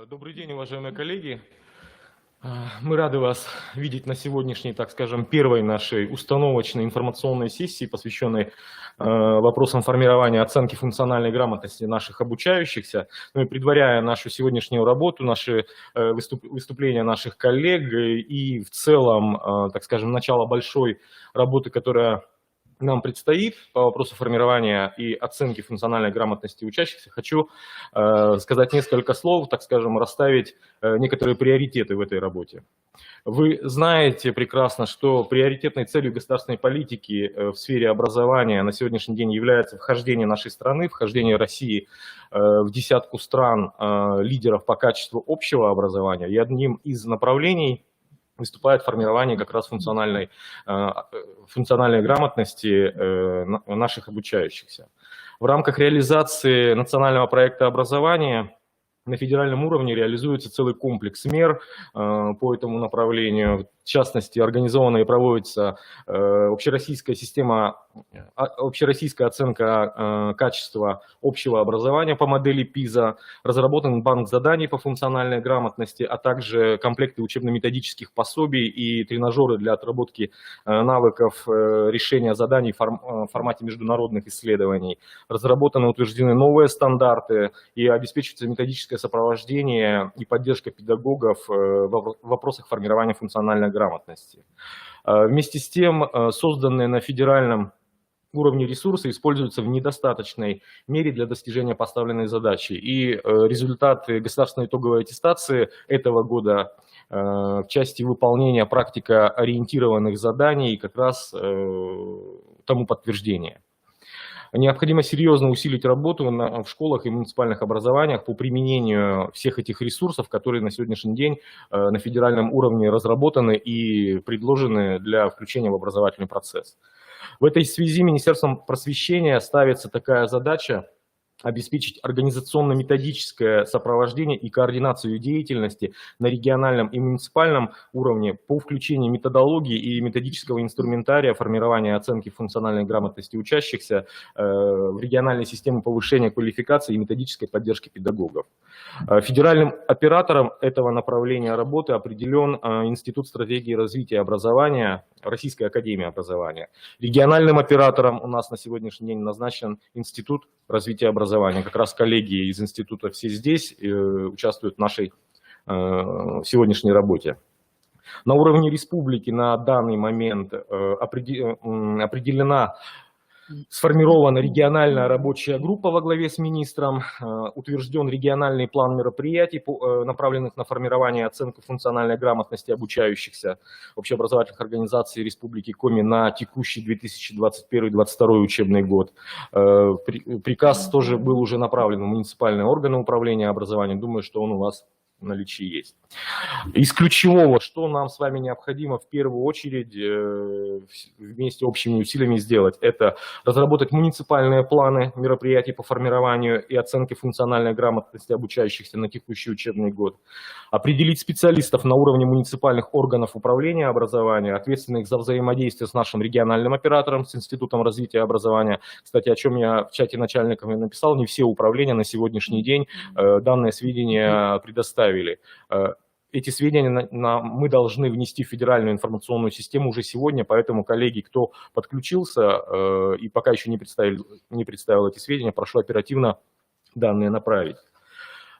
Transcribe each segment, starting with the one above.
Добрый день, уважаемые коллеги. Мы рады вас видеть на сегодняшней, так скажем, первой нашей установочной информационной сессии, посвященной вопросам формирования оценки функциональной грамотности наших обучающихся. Ну и предваряя нашу сегодняшнюю работу, наши выступления наших коллег и в целом, так скажем, начало большой работы, которая нам предстоит по вопросу формирования и оценки функциональной грамотности учащихся, хочу сказать несколько слов, так скажем, расставить некоторые приоритеты в этой работе. Вы знаете прекрасно, что приоритетной целью государственной политики в сфере образования на сегодняшний день является вхождение нашей страны, вхождение России в десятку стран лидеров по качеству общего образования. И одним из направлений выступает формирование как раз функциональной грамотности наших обучающихся. В рамках реализации национального проекта образования на федеральном уровне реализуется целый комплекс мер по этому направлению. В частности, организована и проводится общероссийская оценка качества общего образования по модели ПИЗа, разработан банк заданий по функциональной грамотности, а также комплекты учебно-методических пособий и тренажеры для отработки навыков решения заданий в формате международных исследований. Разработаны и утверждены новые стандарты и обеспечивается методическое сопровождение и поддержка педагогов в вопросах формирования функциональной грамотности. Вместе с тем, созданные на федеральном уровне ресурсы используются в недостаточной мере для достижения поставленной задачи. И результаты государственной итоговой аттестации этого года в части выполнения практикоориентированных заданий как раз тому подтверждение. Необходимо серьезно усилить работу в школах и муниципальных образованиях по применению всех этих ресурсов, которые на сегодняшний день на федеральном уровне разработаны и предложены для включения в образовательный процесс. В этой связи Министерством просвещения ставится такая задача: обеспечить организационно-методическое сопровождение и координацию деятельности на региональном и муниципальном уровне по включению методологии и методического инструментария формирования оценки функциональной грамотности учащихся в региональной системе повышения квалификации и методической поддержки педагогов. Федеральным оператором этого направления работы определен Институт стратегии развития образования, Российская академия образования. Региональным оператором у нас на сегодняшний день назначен Институт развития образования. Как раз коллеги из института все здесь участвуют в нашей сегодняшней работе. На уровне республики на данный момент сформирована региональная рабочая группа во главе с министром, утвержден региональный план мероприятий, направленных на формирование и оценку функциональной грамотности обучающихся общеобразовательных организаций Республики Коми на текущий 2021-2022 учебный год. Приказ тоже был уже направлен в муниципальные органы управления образованием. Думаю, что он у вас в наличии есть. Из ключевого, что нам с вами необходимо в первую очередь вместе общими усилиями сделать, это разработать муниципальные планы мероприятий по формированию и оценке функциональной грамотности обучающихся на текущий учебный год, определить специалистов на уровне муниципальных органов управления образования, ответственных за взаимодействие с нашим региональным оператором, с Институтом развития образования. Кстати, о чем я в чате начальников написал, не все управления на сегодняшний день данные сведения предоставили. Эти сведения мы должны внести в федеральную информационную систему уже сегодня, поэтому, коллеги, кто подключился и пока еще не представил эти сведения, прошу оперативно данные направить.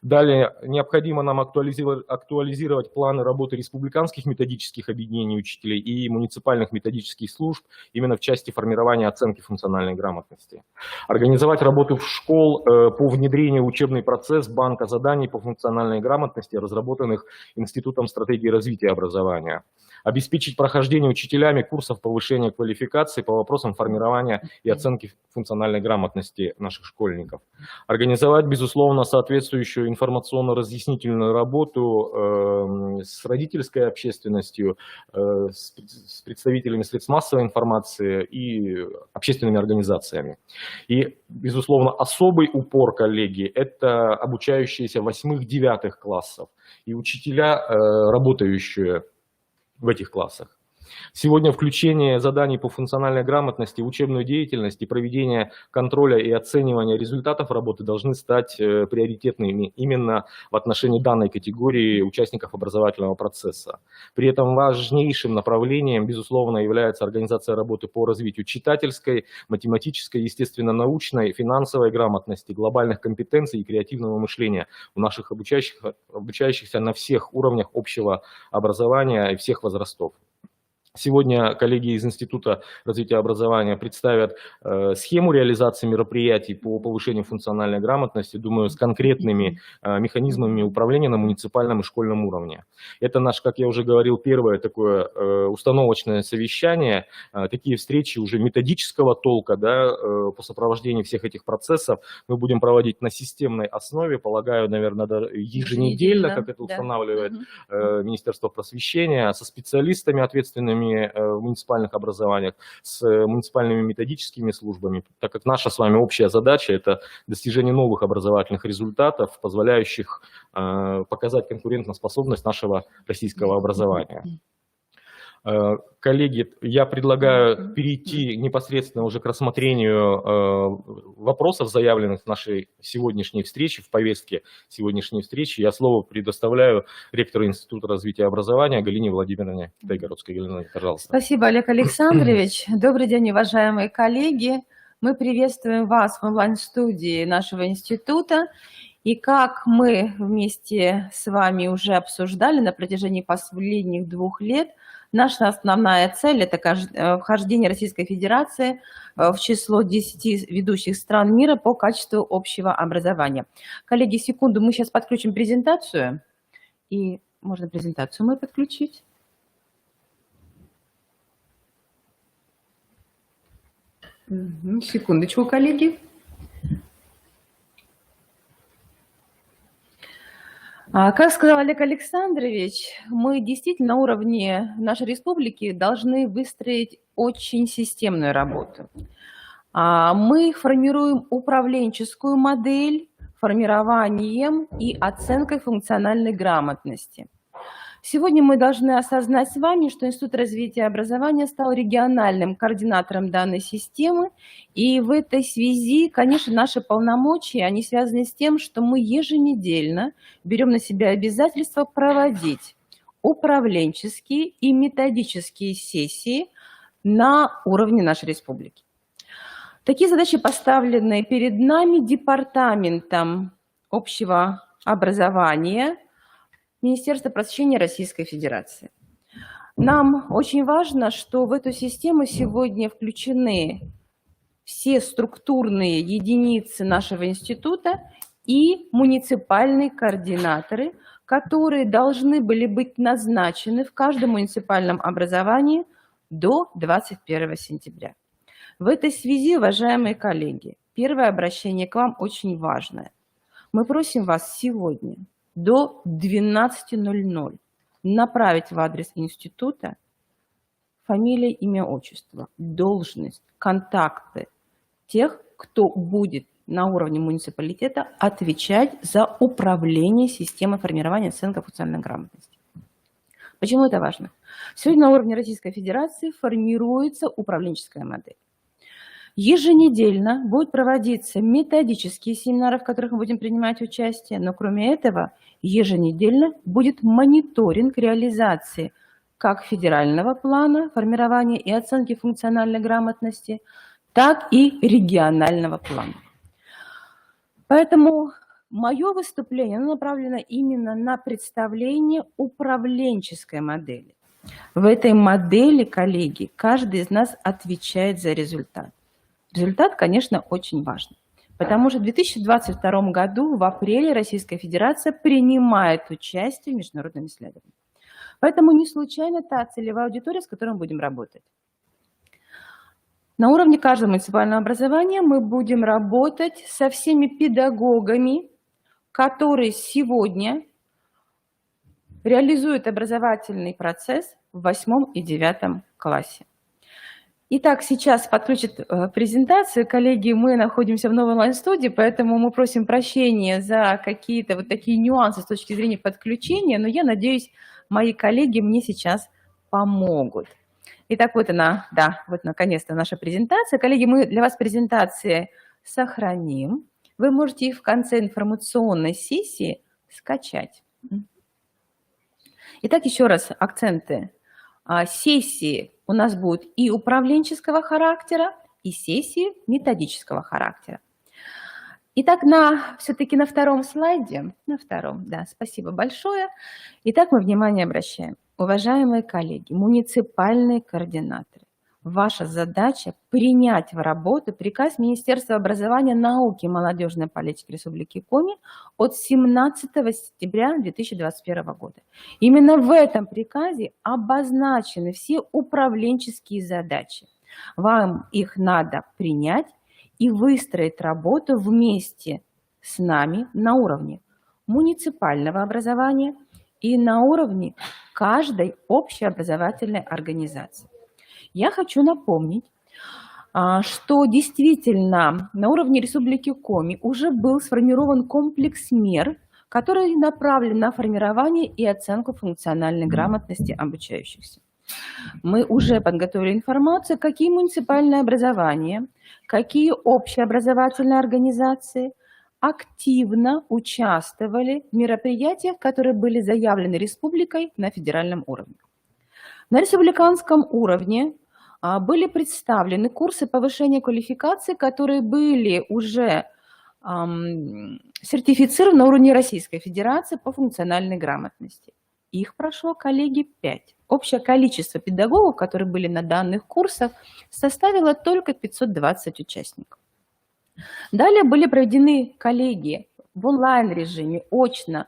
Далее, необходимо нам актуализировать планы работы республиканских методических объединений учителей и муниципальных методических служб именно в части формирования оценки функциональной грамотности. Организовать работу школ по внедрению в учебный процесс банка заданий по функциональной грамотности, разработанных Институтом стратегии развития образования. Обеспечить прохождение учителями курсов повышения квалификации по вопросам формирования и оценки функциональной грамотности наших школьников. Организовать, безусловно, соответствующую информационно-разъяснительную работу с родительской общественностью, с представителями средств массовой информации и общественными организациями. И, безусловно, особый упор, коллеги, это обучающиеся 8-9 классов и учителя, работающие в этих классах. Сегодня включение заданий по функциональной грамотности в учебную деятельность и проведение контроля и оценивания результатов работы должны стать приоритетными именно в отношении данной категории участников образовательного процесса. При этом важнейшим направлением, безусловно, является организация работы по развитию читательской, математической, естественно-научной, финансовой грамотности, глобальных компетенций и креативного мышления у наших обучающихся на всех уровнях общего образования и всех возрастов. Сегодня коллеги из Института развития образования представят схему реализации мероприятий по повышению функциональной грамотности, думаю, с конкретными механизмами управления на муниципальном и школьном уровне. Это наш, как я уже говорил, первое такое установочное совещание. Такие встречи уже методического толка, да, по сопровождению всех этих процессов мы будем проводить на системной основе, полагаю, наверное, еженедельно, как это устанавливает Министерство просвещения, со специалистами, ответственными в муниципальных образованиях, с муниципальными методическими службами, так как наша с вами общая задача – это достижение новых образовательных результатов, позволяющих показать конкурентоспособность нашего российского образования. Коллеги, я предлагаю перейти непосредственно уже к рассмотрению вопросов, заявленных в нашей сегодняшней встрече, в повестке сегодняшней встречи. Я слово предоставляю ректору Института развития образования Галине Владимировне Китайгородской. Галина, пожалуйста. Спасибо, Олег Александрович. Добрый день, уважаемые коллеги. Мы приветствуем вас в онлайн-студии нашего института. И как мы вместе с вами уже обсуждали на протяжении последних 2 лет, наша основная цель – это вхождение Российской Федерации в число 10 ведущих стран мира по качеству общего образования. Коллеги, секунду, мы сейчас подключим презентацию. И можно презентацию мою подключить. Секундочку, коллеги. Как сказал Олег Александрович, мы действительно на уровне нашей республики должны выстроить очень системную работу. Мы формируем управленческую модель формированием и оценкой функциональной грамотности. Сегодня мы должны осознать с вами, что Институт развития образования стал региональным координатором данной системы, и в этой связи, конечно, наши полномочия, они связаны с тем, что мы еженедельно берем на себя обязательство проводить управленческие и методические сессии на уровне нашей республики. Такие задачи поставлены перед нами Департаментом общего образования Министерства просвещения Российской Федерации. Нам очень важно, что в эту систему сегодня включены все структурные единицы нашего института и муниципальные координаторы, которые должны были быть назначены в каждом муниципальном образовании до 21 сентября. В этой связи, уважаемые коллеги, первое обращение к вам очень важное. Мы просим вас сегодня до 12:00 направить в адрес института фамилия, имя, отчество, должность, контакты тех, кто будет на уровне муниципалитета отвечать за управление системой формирования оценки функциональной грамотности. Почему это важно? Сегодня на уровне Российской Федерации формируется управленческая модель. Еженедельно будут проводиться методические семинары, в которых мы будем принимать участие, но кроме этого еженедельно будет мониторинг реализации как федерального плана формирования и оценки функциональной грамотности, так и регионального плана. Поэтому мое выступление направлено именно на представление управленческой модели. В этой модели, коллеги, каждый из нас отвечает за результат. Результат, конечно, очень важен, потому что в 2022 году, в апреле, Российская Федерация принимает участие в международном исследовании. Поэтому не случайно та целевая аудитория, с которой мы будем работать. На уровне каждого муниципального образования мы будем работать со всеми педагогами, которые сегодня реализуют образовательный процесс в 8 и 9 классе. Итак, сейчас подключат презентацию. Коллеги, мы находимся в новой онлайн-студии, поэтому мы просим прощения за какие-то вот такие нюансы с точки зрения подключения, но я надеюсь, мои коллеги мне сейчас помогут. Итак, вот она, да, вот наконец-то наша презентация. Коллеги, мы для вас презентации сохраним. Вы можете их в конце информационной сессии скачать. Итак, еще раз акценты. Сессии у нас будут и управленческого характера, и сессии методического характера. Итак, все-таки на втором слайде, на втором, да, спасибо большое. Итак, мы внимание обращаем. Уважаемые коллеги, муниципальные координаторы, ваша задача принять в работу приказ Министерства образования, науки и молодежной политики Республики Коми от 17 сентября 2021 года. Именно в этом приказе обозначены все управленческие задачи. Вам их надо принять и выстроить работу вместе с нами на уровне муниципального образования и на уровне каждой общеобразовательной организации. Я хочу напомнить, что действительно на уровне Республики Коми уже был сформирован комплекс мер, который направлен на формирование и оценку функциональной грамотности обучающихся. Мы уже подготовили информацию, какие муниципальные образования, какие общеобразовательные организации активно участвовали в мероприятиях, которые были заявлены республикой на федеральном уровне. На республиканском уровне были представлены курсы повышения квалификации, которые были уже сертифицированы на уровне Российской Федерации по функциональной грамотности. Их прошло, коллеги, 5. Общее количество педагогов, которые были на данных курсах, составило только 520 участников. Далее были проведены, коллеги, в онлайн-режиме, очно,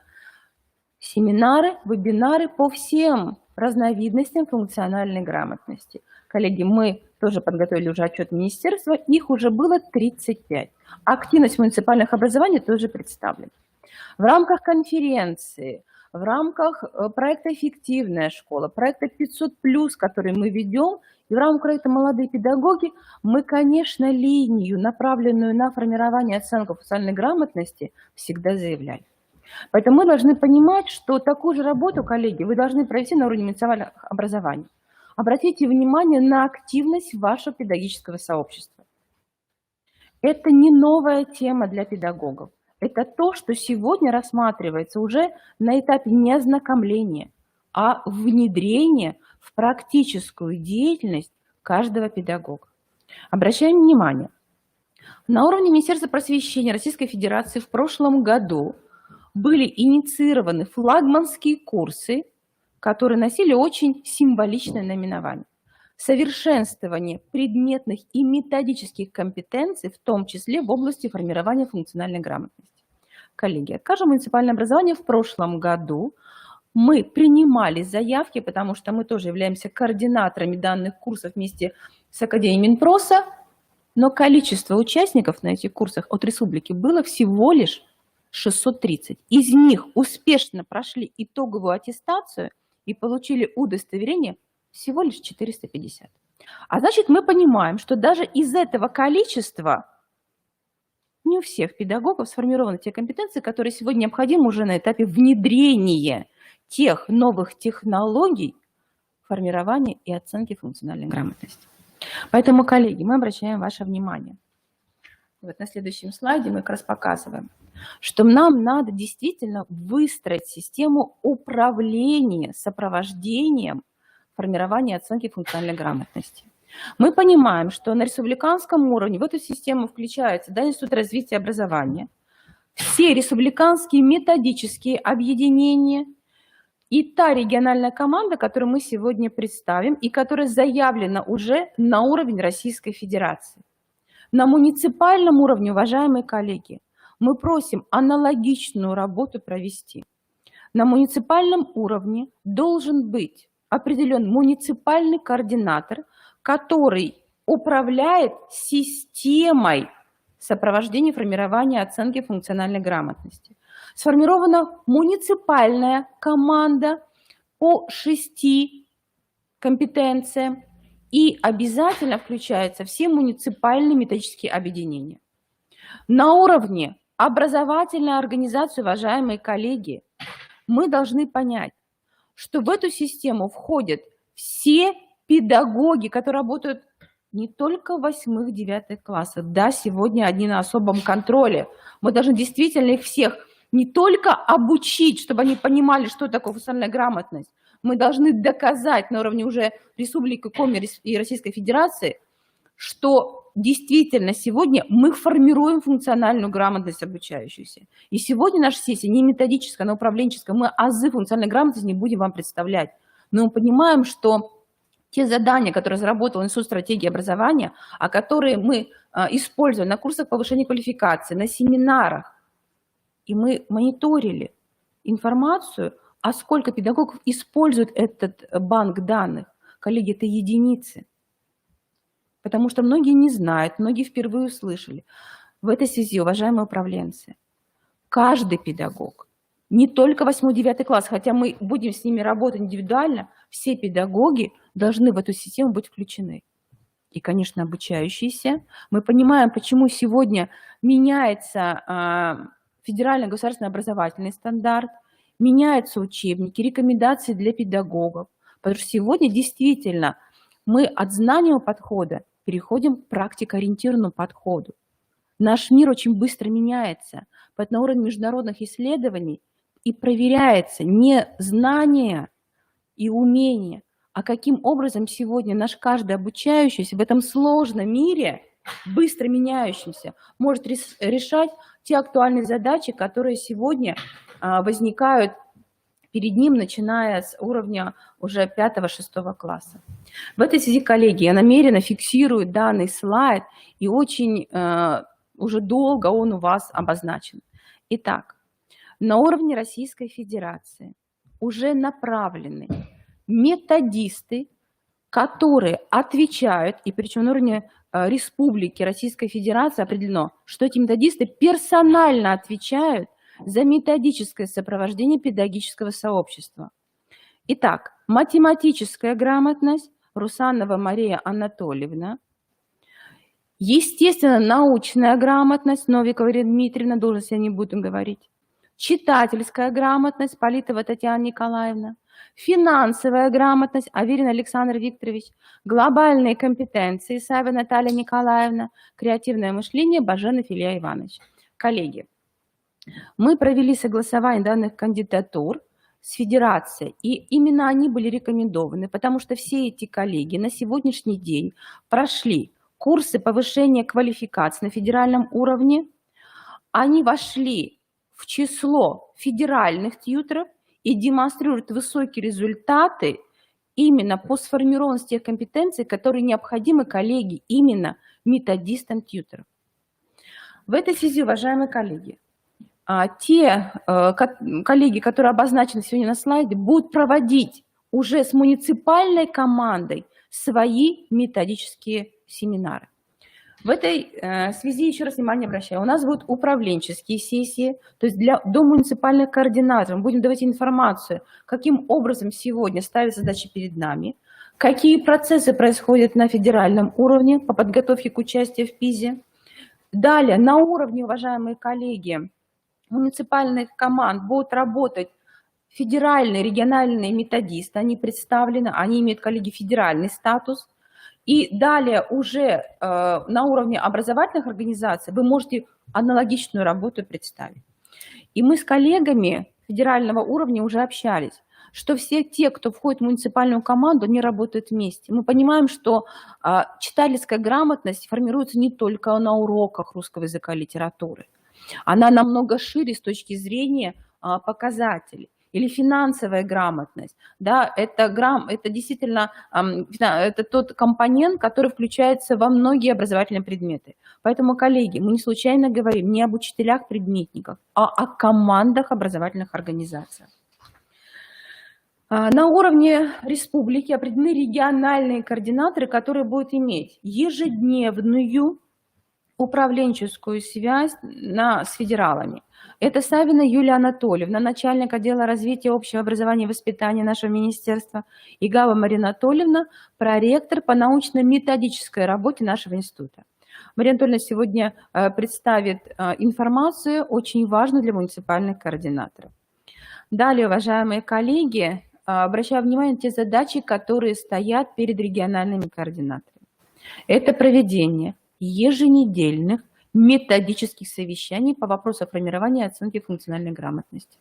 семинары, вебинары по всем разновидностям функциональной грамотности. Коллеги, мы тоже подготовили уже отчет министерства, их уже было 35. Активность муниципальных образований тоже представлена. В рамках конференции, в рамках проекта «Эффективная школа», проекта 500+, который мы ведем, и в рамках проекта «Молодые педагоги» мы, конечно, линию, направленную на формирование и оценку функциональной грамотности, всегда заявляли. Поэтому мы должны понимать, что такую же работу, коллеги, вы должны провести на уровне муниципального образования. Обратите внимание на активность вашего педагогического сообщества. Это не новая тема для педагогов. Это то, что сегодня рассматривается уже на этапе не ознакомления, а внедрения в практическую деятельность каждого педагога. Обращаем внимание, на уровне Министерства просвещения Российской Федерации в прошлом году были инициированы флагманские курсы, которые носили очень символичное наименование. Совершенствование предметных и методических компетенций, в том числе в области формирования функциональной грамотности. Коллеги, от каждого муниципального образования в прошлом году мы принимали заявки, потому что мы тоже являемся координаторами данных курсов вместе с Академией Минпроса, но количество участников на этих курсах от республики было всего лишь 630. Из них успешно прошли итоговую аттестацию и получили удостоверение всего лишь 450. А значит, мы понимаем, что даже из этого количества не у всех педагогов сформированы те компетенции, которые сегодня необходимы уже на этапе внедрения тех новых технологий формирования и оценки функциональной грамотности. Поэтому, коллеги, мы обращаем ваше внимание. Вот на следующем слайде мы как раз показываем, что нам надо действительно выстроить систему управления сопровождением формирования и оценки функциональной грамотности. Мы понимаем, что на республиканском уровне в эту систему включается Институт развития образования, все республиканские методические объединения и та региональная команда, которую мы сегодня представим и которая заявлена уже на уровень Российской Федерации. На муниципальном уровне, уважаемые коллеги, мы просим аналогичную работу провести. На муниципальном уровне должен быть определен муниципальный координатор, который управляет системой сопровождения, формирования, оценки функциональной грамотности. Сформирована муниципальная команда по 6 компетенциям и обязательно включаются все муниципальные методические объединения. На уровне образовательной организации, уважаемые коллеги, мы должны понять, что в эту систему входят все педагоги, которые работают не только в 8-9 классах. Да, сегодня они на особом контроле. Мы должны действительно их всех не только обучить, чтобы они понимали, что такое функциональная грамотность. Мы должны доказать на уровне уже Республики Коми и Российской Федерации, что действительно сегодня мы формируем функциональную грамотность обучающихся. И сегодня наша сессия не методическая, она управленческая. Мы азы функциональной грамотности не будем вам представлять. Но мы понимаем, что те задания, которые разработал Институт стратегии образования, а которые мы используем на курсах повышения квалификации, на семинарах, и мы мониторили информацию, а сколько педагогов используют этот банк данных. Коллеги, это единицы. Потому что многие не знают, многие впервые услышали. В этой связи, уважаемые управленцы, каждый педагог, не только 8-9 класс, хотя мы будем с ними работать индивидуально, все педагоги должны в эту систему быть включены. И, конечно, обучающиеся. Мы понимаем, почему сегодня меняется федеральный государственный образовательный стандарт, меняются учебники, рекомендации для педагогов. Потому что сегодня действительно мы от знаниевого подхода переходим к практикоориентированному подходу. Наш мир очень быстро меняется, поэтому на уровне международных исследований и проверяется не знание и умение, а каким образом сегодня наш каждый обучающийся в этом сложном мире, быстро меняющемся, может решать те актуальные задачи, которые сегодня возникают перед ним, начиная с уровня уже 5-6 класса. В этой связи, коллеги, я намеренно фиксирую данный слайд, и очень уже долго он у вас обозначен. Итак, на уровне Российской Федерации уже направлены методисты, которые отвечают, и причем на уровне Республики Российской Федерации определено, что эти методисты персонально отвечают за методическое сопровождение педагогического сообщества. Итак, математическая грамотность Русанова Мария Анатольевна, естественно, научная грамотность Новикова Ирина Дмитриевна, должность я не буду говорить, читательская грамотность Политова Татьяна Николаевна, финансовая грамотность Аверин Александр Викторович, глобальные компетенции Исаева Наталья Николаевна, креативное мышление Баженов Илья Иванович. Коллеги, мы провели согласование данных кандидатур с Федерацией, и именно они были рекомендованы, потому что все эти коллеги на сегодняшний день прошли курсы повышения квалификации на федеральном уровне, они вошли в число федеральных тьюторов и демонстрируют высокие результаты именно по сформированности тех компетенций, которые необходимы, коллеги, именно методистам тьюторов. В этой связи, уважаемые коллеги, те коллеги, которые обозначены сегодня на слайде, будут проводить уже с муниципальной командой свои методические семинары. В этой связи еще раз внимание обращаю. У нас будут управленческие сессии, то есть до муниципальных координаторов мы будем давать информацию, каким образом сегодня ставятся задачи перед нами, какие процессы происходят на федеральном уровне по подготовке к участию в ПИЗе. Далее, на уровне, уважаемые коллеги, муниципальных команд будут работать федеральные, региональные методисты, они представлены, они имеют, коллеги, федеральный статус. И далее уже на уровне образовательных организаций вы можете аналогичную работу представить. И мы с коллегами федерального уровня уже общались, что все те, кто входит в муниципальную команду, они работают вместе. Мы понимаем, что читательская грамотность формируется не только на уроках русского языка и литературы. Она намного шире с точки зрения показателей. Или финансовая грамотность. Да, это действительно это тот компонент, который включается во многие образовательные предметы. Поэтому, коллеги, мы не случайно говорим не об учителях-предметниках, а о командах образовательных организаций. На уровне республики определены региональные координаторы, которые будут иметь ежедневную управленческую связь с федералами. Это Савина Юлия Анатольевна, начальник отдела развития общего образования и воспитания нашего министерства, и Гава Марина Анатольевна, проректор по научно-методической работе нашего института. Мария Анатольевна сегодня представит информацию, очень важную для муниципальных координаторов. Далее, уважаемые коллеги, обращаю внимание на те задачи, которые стоят перед региональными координаторами. Это проведение еженедельных методических совещаний по вопросу формирования и оценки функциональной грамотности.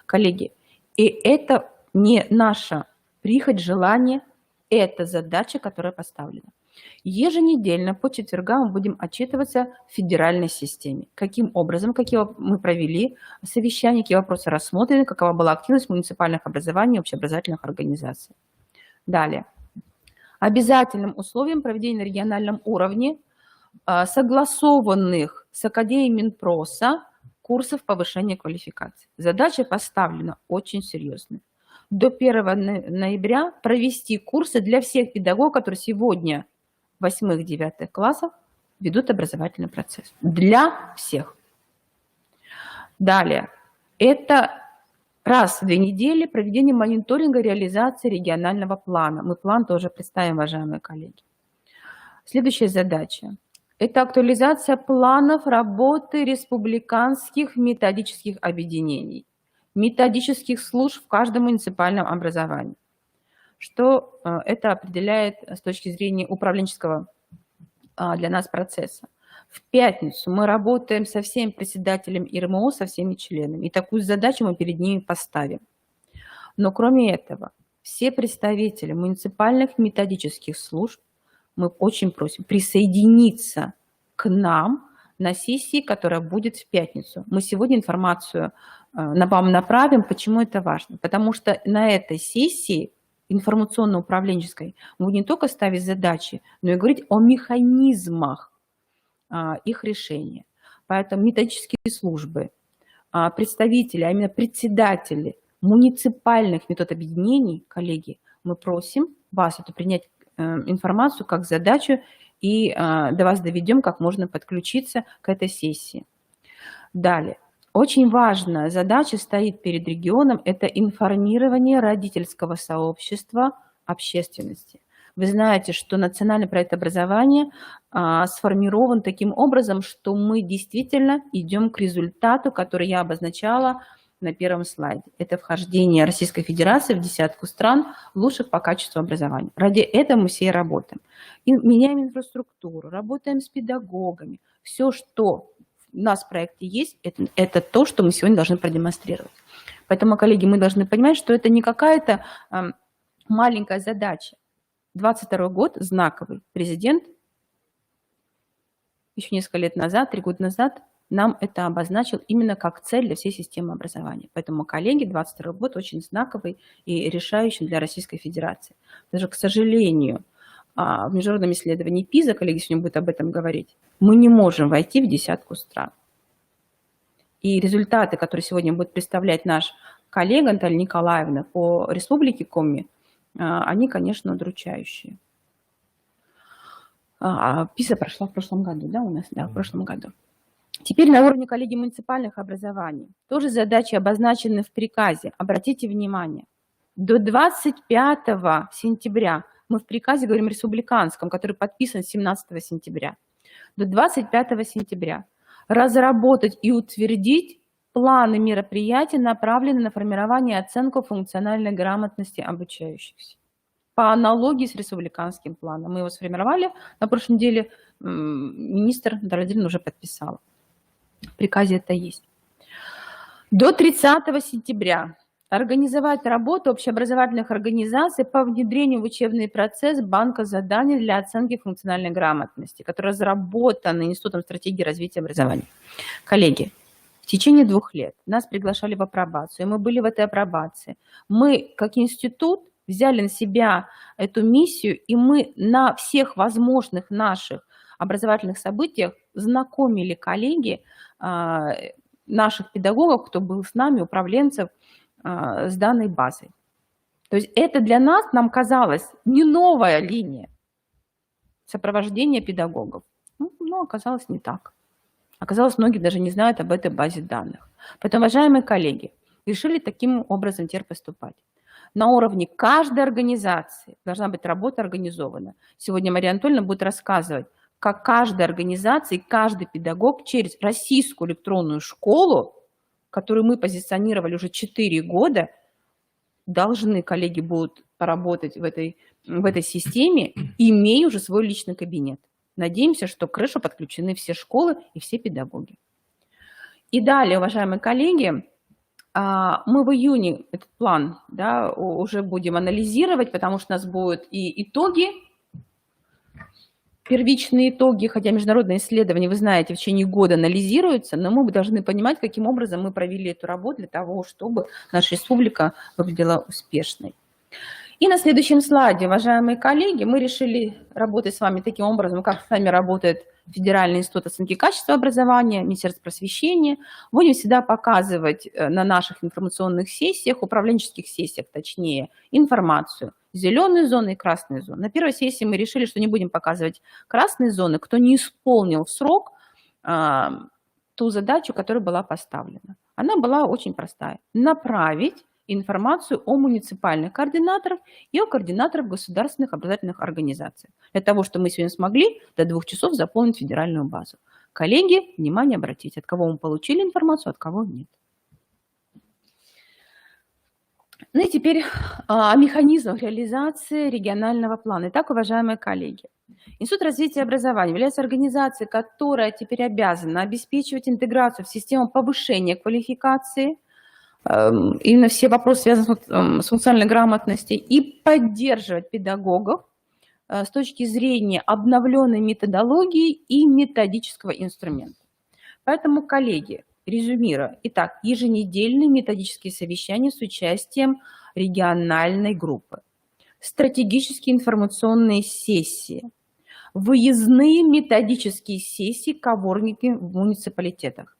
Коллеги, и это не наша прихоть, желание, это задача, которая поставлена. Еженедельно по четвергам мы будем отчитываться в федеральной системе. Каким образом, какие мы провели совещания, какие вопросы рассмотрены, какова была активность муниципальных образований и общеобразовательных организаций. Далее. Обязательным условием проведения на региональном уровне согласованных с Академией Минпроса курсов повышения квалификации. Задача поставлена очень серьезно. До 1 ноября провести курсы для всех педагогов, которые сегодня в 8-9 классах ведут образовательный процесс. Для всех. Далее. Это раз в 2 недели проведение мониторинга реализации регионального плана. Мы план тоже представим, уважаемые коллеги. Следующая задача. Это актуализация планов работы республиканских методических объединений, методических служб в каждом муниципальном образовании. Что это определяет с точки зрения управленческого для нас процесса. В пятницу мы работаем со всеми председателями ИРМО, со всеми членами. И такую задачу мы перед ними поставим. Но кроме этого, все представители муниципальных методических служб мы очень просим присоединиться к нам на сессии, которая будет в пятницу. Мы сегодня информацию вам направим. Почему это важно? Потому что на этой сессии информационно-управленческой мы будем не только ставить задачи, но и говорить о механизмах их решения. Поэтому методические службы, представители, а именно председатели муниципальных методобъединений, коллеги, мы просим вас это принять информацию как задачу и до вас доведем, как можно подключиться к этой сессии. Далее. Очень важная задача стоит перед регионом – это информирование родительского сообщества общественности. Вы знаете, что национальный проект образования сформирован таким образом, что мы действительно идем к результату, который я обозначала на первом слайде. Это вхождение Российской Федерации в десятку стран лучших по качеству образования. Ради этого мы все и работаем. И меняем инфраструктуру, работаем с педагогами. Все, что у нас в проекте есть, это то, что мы сегодня должны продемонстрировать. Поэтому, коллеги, мы должны понимать, что это не какая-то маленькая задача. 22 год знаковый. Президент еще несколько лет назад, 3 года назад, нам это обозначил именно как цель для всей системы образования. Поэтому, коллеги, 22 год очень знаковый и решающий для Российской Федерации. Даже, к сожалению, в международном исследовании ПИЗа, коллеги сегодня будут об этом говорить, мы не можем войти в десятку стран. И результаты, которые сегодня будет представлять наш коллега Наталья Николаевна по Республике Коми, они, конечно, удручающие. ПИЗа прошла в прошлом году, да, у нас? Да, в прошлом году. Теперь на уровне, коллеги, муниципальных образований. Тоже задачи обозначены в приказе. Обратите внимание, до 25 сентября, мы в приказе говорим республиканском, который подписан 17 сентября, до 25 сентября разработать и утвердить планы мероприятий, направленные на формирование и оценку функциональной грамотности обучающихся. По аналогии с республиканским планом. Мы его сформировали, на прошлой неделе министр Наталья Владимировна уже подписала. В приказе это есть. До 30 сентября организовать работу общеобразовательных организаций по внедрению в учебный процесс банка заданий для оценки функциональной грамотности, который разработан Институтом стратегии развития образования. Коллеги, в течение 2 лет нас приглашали в апробацию, и мы были в этой апробации. Мы, как институт, взяли на себя эту миссию, и мы на всех возможных наших образовательных событиях знакомили коллеги, наших педагогов, кто был с нами, управленцев, с данной базой. То есть это для нас, нам казалось, не новая линия сопровождения педагогов. Но оказалось не так. Оказалось, многие даже не знают об этой базе данных. Поэтому, уважаемые коллеги, решили таким образом теперь поступать. На уровне каждой организации должна быть работа организована. Сегодня Мария Анатольевна будет рассказывать, как каждая организация и каждый педагог через российскую электронную школу, которую мы позиционировали уже 4 года, должны коллеги будут поработать в этой системе, имея уже свой личный кабинет. Надеемся, что к крыше подключены все школы и все педагоги. И далее, уважаемые коллеги, мы в июне этот план, да, уже будем анализировать, потому что у нас будут и итоги, первичные итоги, хотя международные исследования, вы знаете, в течение года анализируются, но мы должны понимать, каким образом мы провели эту работу для того, чтобы наша республика выглядела успешной. И на следующем слайде, уважаемые коллеги, мы решили работать с вами таким образом, как с нами работает Федеральный институт оценки качества образования, Министерство просвещения. Будем всегда показывать на наших информационных сессиях, управленческих сессиях точнее, информацию. Зеленые зоны и красные зоны. На первой сессии мы решили, что не будем показывать красные зоны, кто не исполнил в срок ту задачу, которая была поставлена. Она была очень простая. Направить информацию о муниципальных координаторах и о координаторах государственных образовательных организаций. Для того, чтобы мы сегодня смогли до 2 часов заполнить федеральную базу. Коллеги, внимание обратите, от кого мы получили информацию, от кого нет. Ну и теперь о механизмах реализации регионального плана. Итак, уважаемые коллеги, Институт развития образования является организацией, которая теперь обязана обеспечивать интеграцию в систему повышения квалификации, именно все вопросы, связанные с функциональной грамотностью, и поддерживать педагогов с точки зрения обновленной методологии и методического инструмента. Поэтому, коллеги, резюмируя, итак, еженедельные методические совещания с участием региональной группы, стратегические информационные сессии, выездные методические сессии коворкинги в муниципалитетах.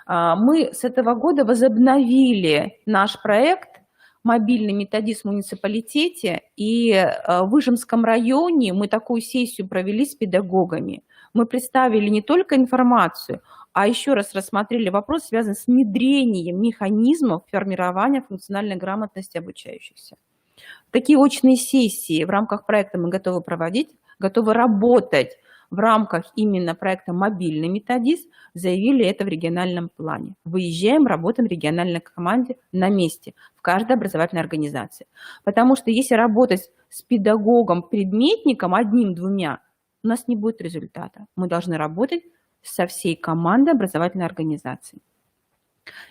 Мы с этого года возобновили наш проект «Мобильный методист в муниципалитете», и в Выжимском районе мы такую сессию провели с педагогами. Мы представили не только информацию, а еще раз рассмотрели вопрос, связанный с внедрением механизмов формирования функциональной грамотности обучающихся. Такие очные сессии в рамках проекта мы готовы проводить, готовы работать в рамках именно проекта «Мобильный методист», заявили это в региональном плане. Выезжаем, работаем в региональной команде на месте, в каждой образовательной организации. Потому что если работать с педагогом-предметником, одним-двумя, у нас не будет результата. Мы должны работать со всей командой образовательной организации.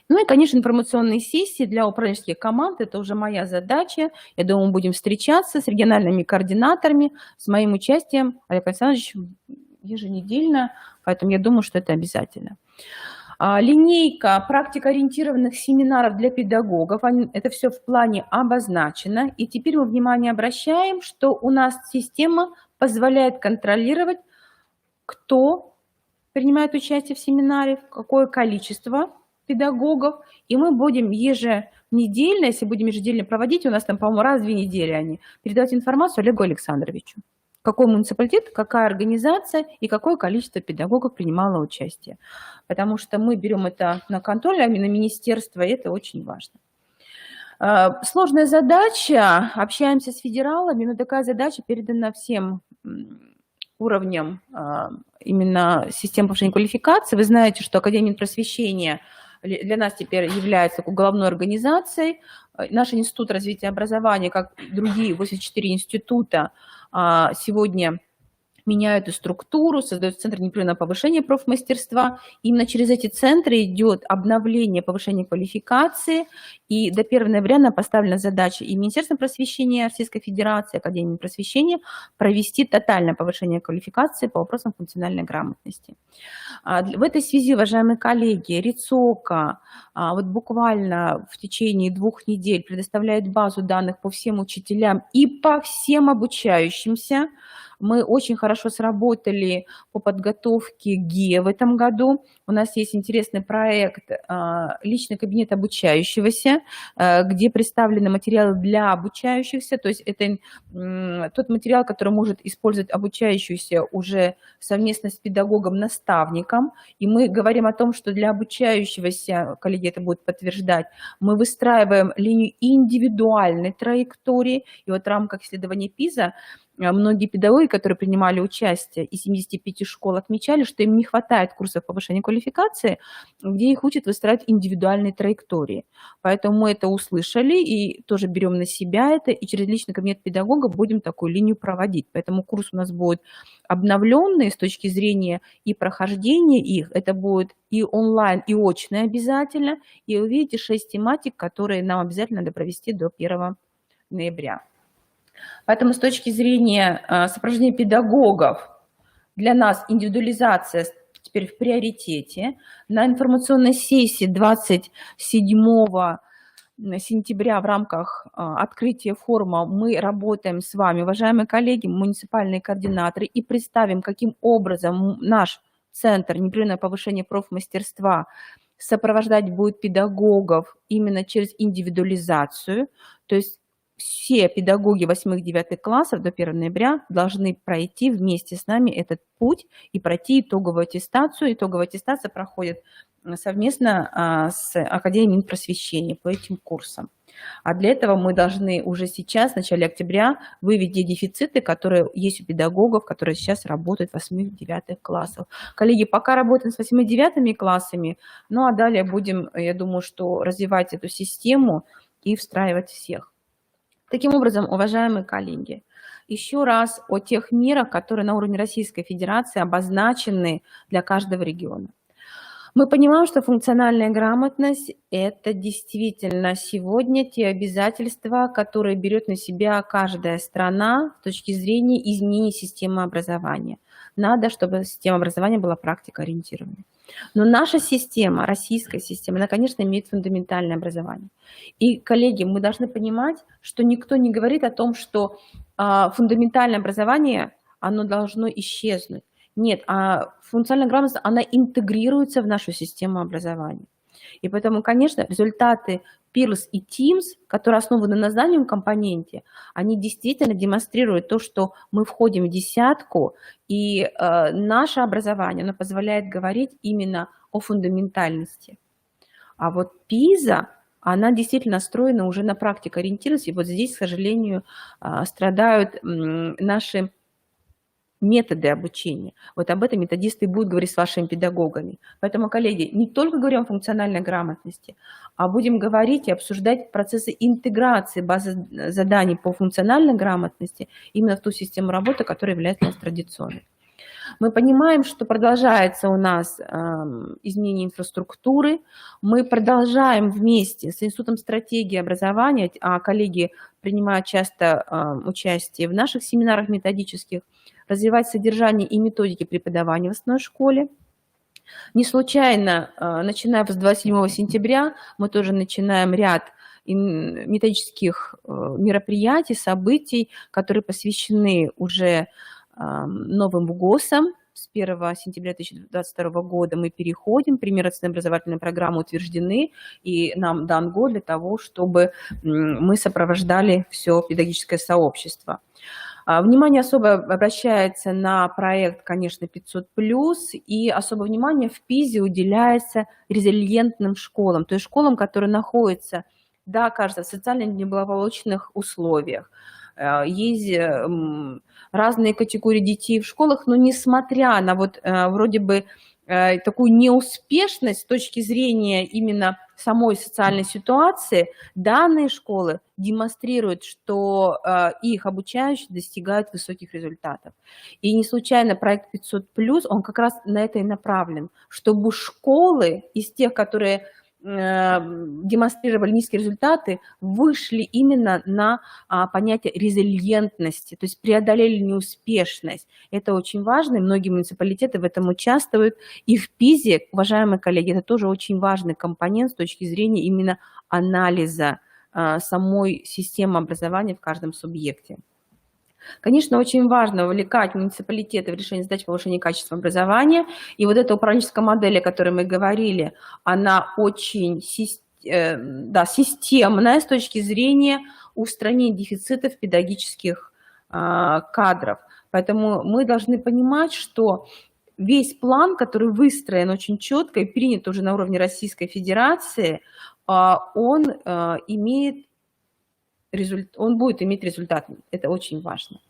Ну и, конечно, информационные сессии для управленческих команд – это уже моя задача. Я думаю, мы будем встречаться с региональными координаторами, с моим участием, Олег Александрович, еженедельно, поэтому я думаю, что это обязательно. Линейка практикоориентированных семинаров для педагогов, это все в плане обозначено. И теперь мы внимание обращаем, что у нас система позволяет контролировать, кто принимает участие в семинаре, какое количество педагогов, и мы будем еженедельно, если будем еженедельно проводить, у нас там, по-моему, раз в 2 недели они, передавать информацию Олегу Александровичу. Какой муниципалитет, какая организация и какое количество педагогов принимало участие. Потому что мы берем это на контроль, а именно министерство, и это очень важно. Сложная задача, общаемся с федералами, но такая задача передана всем уровням именно системы повышения квалификации. Вы знаете, что Академия просвещения для нас теперь является головной организацией. Наш институт развития образования, как и другие 84 института, сегодня меняют и структуру, создают центр непрерывного повышения профмастерства. Именно через эти центры идет обновление повышения квалификации. И до 1 ноября поставлена задача и Министерства просвещения Российской Федерации, Академии просвещения провести тотальное повышение квалификации по вопросам функциональной грамотности. В этой связи, уважаемые коллеги, РИЦОКа вот буквально в течение 2 недель предоставляет базу данных по всем учителям и по всем обучающимся. Мы очень хорошо сработали по подготовке ГИЭ в этом году. У нас есть интересный проект «Личный кабинет обучающегося», где представлены материалы для обучающихся. То есть это тот материал, который может использовать обучающийся уже совместно с педагогом-наставником. И мы говорим о том, что для обучающегося, коллеги это будут подтверждать, мы выстраиваем линию индивидуальной траектории. И вот в рамках исследования ПИЗа многие педагоги, которые принимали участие из 75 школ, отмечали, что им не хватает курсов повышения квалификации, где их учат выстраивать индивидуальные траектории. Поэтому мы это услышали и тоже берем на себя это, и через личный кабинет педагога будем такую линию проводить. Поэтому курс у нас будет обновленный с точки зрения и прохождения их. Это будет и онлайн, и очное обязательно. И вы видите 6 тематик, которые нам обязательно надо провести до 1 ноября. Поэтому с точки зрения сопровождения педагогов для нас индивидуализация теперь в приоритете. На информационной сессии 27 сентября в рамках открытия форума мы работаем с вами, уважаемые коллеги, муниципальные координаторы, и представим, каким образом наш Центр непрерывного повышения профмастерства сопровождать будет педагогов именно через индивидуализацию. То есть все педагоги 8-9 классов до 1 ноября должны пройти вместе с нами этот путь и пройти итоговую аттестацию. Итоговая аттестация проходит совместно с Академией Минпросвещения по этим курсам. А для этого мы должны уже сейчас, в начале октября, выявить те дефициты, которые есть у педагогов, которые сейчас работают в 8-9 классах. Коллеги, пока работаем с 8-9 классами, ну а далее будем, я думаю, что развивать эту систему и встраивать всех. Таким образом, уважаемые коллеги, еще раз о тех мерах, которые на уровне Российской Федерации обозначены для каждого региона. Мы понимаем, что функциональная грамотность – это действительно сегодня те обязательства, которые берет на себя каждая страна с точки зрения изменения системы образования. Надо, чтобы система образования была практикоориентированной. Но наша система, российская система, она, конечно, имеет фундаментальное образование. И, коллеги, мы должны понимать, что никто не говорит о том, что фундаментальное образование, оно должно исчезнуть. Нет, функциональная грамотность, она интегрируется в нашу систему образования. И поэтому, конечно, результаты PIRLS и TIMSS, которые основаны на знаниевом компоненте, они действительно демонстрируют то, что мы входим в десятку, и наше образование, оно позволяет говорить именно о фундаментальности. А вот PISA, она действительно настроена уже на практику-ориентированность, и вот здесь, к сожалению, страдают наши методы обучения. Вот об этом методисты будут говорить с вашими педагогами. Поэтому, коллеги, не только говорим о функциональной грамотности, а будем говорить и обсуждать процессы интеграции базы заданий по функциональной грамотности именно в ту систему работы, которая является у нас традиционной. Мы понимаем, что продолжается у нас изменение инфраструктуры. Мы продолжаем вместе с Институтом стратегии образования, а коллеги принимают часто участие в наших семинарах методических, развивать содержание и методики преподавания в основной школе. Не случайно, начиная с 27 сентября, мы тоже начинаем ряд методических мероприятий, событий, которые посвящены уже новым ГОСам. С 1 сентября 2022 года мы переходим, примеры образовательной программы утверждены, и нам дан год для того, чтобы мы сопровождали все педагогическое сообщество. Внимание особо обращается на проект, конечно, 500+, и особое внимание в ПИЗе уделяется резилиентным школам, то есть школам, которые находятся, да, кажется, в социально неблагополучных условиях. Есть разные категории детей в школах, но несмотря на вот вроде бы такую неуспешность с точки зрения именно самой социальной ситуации, данные школы демонстрируют, что их обучающие достигают высоких результатов. И не случайно проект 500+, он как раз на это и направлен, чтобы школы из тех, которые демонстрировали низкие результаты, вышли именно на понятие резилиентности, то есть преодолели неуспешность. Это очень важно, и многие муниципалитеты в этом участвуют. И в ПИЗе, уважаемые коллеги, это тоже очень важный компонент с точки зрения именно анализа самой системы образования в каждом субъекте. Конечно, очень важно вовлекать муниципалитеты в решение задач повышения качества образования. И вот эта управленческая модель, о которой мы говорили, она очень системная с точки зрения устранения дефицитов педагогических кадров. Поэтому мы должны понимать, что весь план, который выстроен очень четко и принят уже на уровне Российской Федерации, он будет иметь результат. Это очень важно.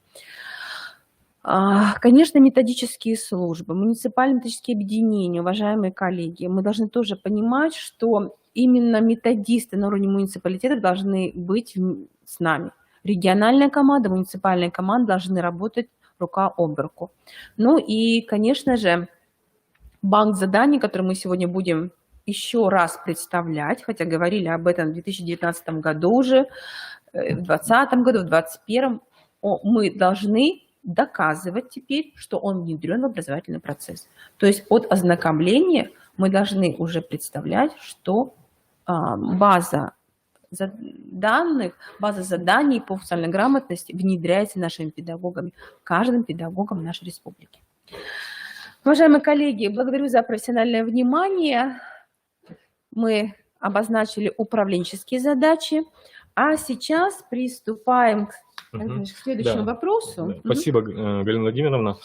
Конечно, методические службы, муниципальные методические объединения, уважаемые коллеги, мы должны тоже понимать, что именно методисты на уровне муниципалитетов должны быть с нами. Региональная команда, муниципальная команда должны работать рука об руку. Ну и, конечно же, банк заданий, который мы сегодня будем еще раз представлять, хотя говорили об этом в 2019 году уже, в 2020 году, в 2021, мы должны доказывать теперь, что он внедрен в образовательный процесс. То есть от ознакомления мы должны уже представлять, что база данных, база заданий по функциональной грамотности внедряется нашими педагогами, каждым педагогом нашей республики. Уважаемые коллеги, благодарю за профессиональное внимание. Мы обозначили управленческие задачи, а сейчас приступаем к следующему вопросу. Да. Спасибо, Галина Владимировна.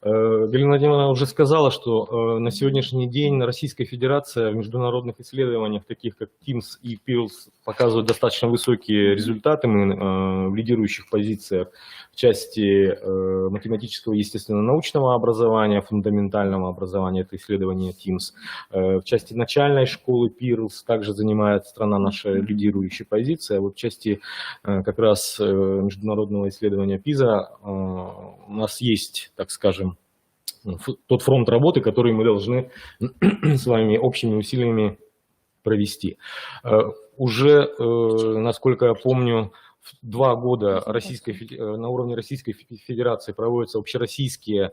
Галина Владимировна уже сказала, что на сегодняшний день Российская Федерация в международных исследованиях, таких как TIMSS и PIRLS, показывает достаточно высокие результаты. Мы в лидирующих позициях в части математического и естественно-научного образования, фундаментального образования, это исследование TIMSS. В части начальной школы PIRLS также занимает страна наша лидирующая позиция. А вот в части как раз международного исследования PISA у нас есть, так скажем, тот фронт работы, который мы должны с вами общими усилиями провести. Уже, насколько я помню, 2 года на уровне Российской Федерации проводятся общероссийские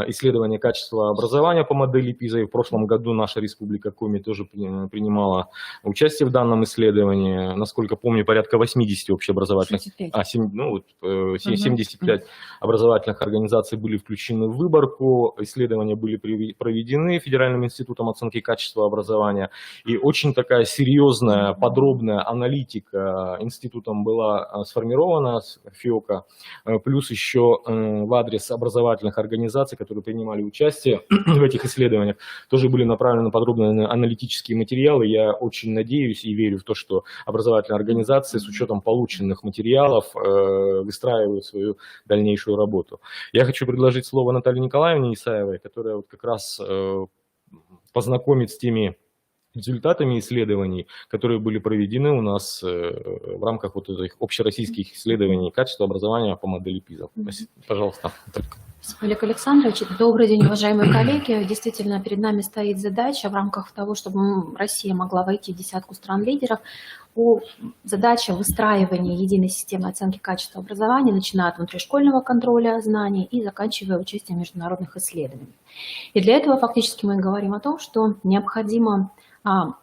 исследования качества образования по модели ПИЗа. И в прошлом году наша республика Коми тоже принимала участие в данном исследовании. Насколько помню, порядка 80 общеобразовательных, 75 образовательных организаций были включены в выборку. Исследования были проведены Федеральным институтом оценки качества образования. И очень такая серьезная, подробная аналитика институтом была сформирована с ФИОКа, плюс еще в адрес образовательных организаций, которые принимали участие в этих исследованиях, тоже были направлены подробные аналитические материалы. Я очень надеюсь и верю в то, что образовательные организации с учетом полученных материалов выстраивают свою дальнейшую работу. Я хочу предложить слово Наталье Николаевне Исаевой, которая вот как раз познакомит с теми результатами исследований, которые были проведены у нас в рамках вот этих общероссийских исследований качества образования по модели ПИЗа. Пожалуйста. Олег Александрович, добрый день, уважаемые коллеги. Действительно, перед нами стоит задача в рамках того, чтобы Россия могла войти в десятку стран-лидеров. Задача выстраивания единой системы оценки качества образования, начиная от внутришкольного контроля знаний и заканчивая участием в международных исследованиях. И для этого фактически мы говорим о том, что необходимо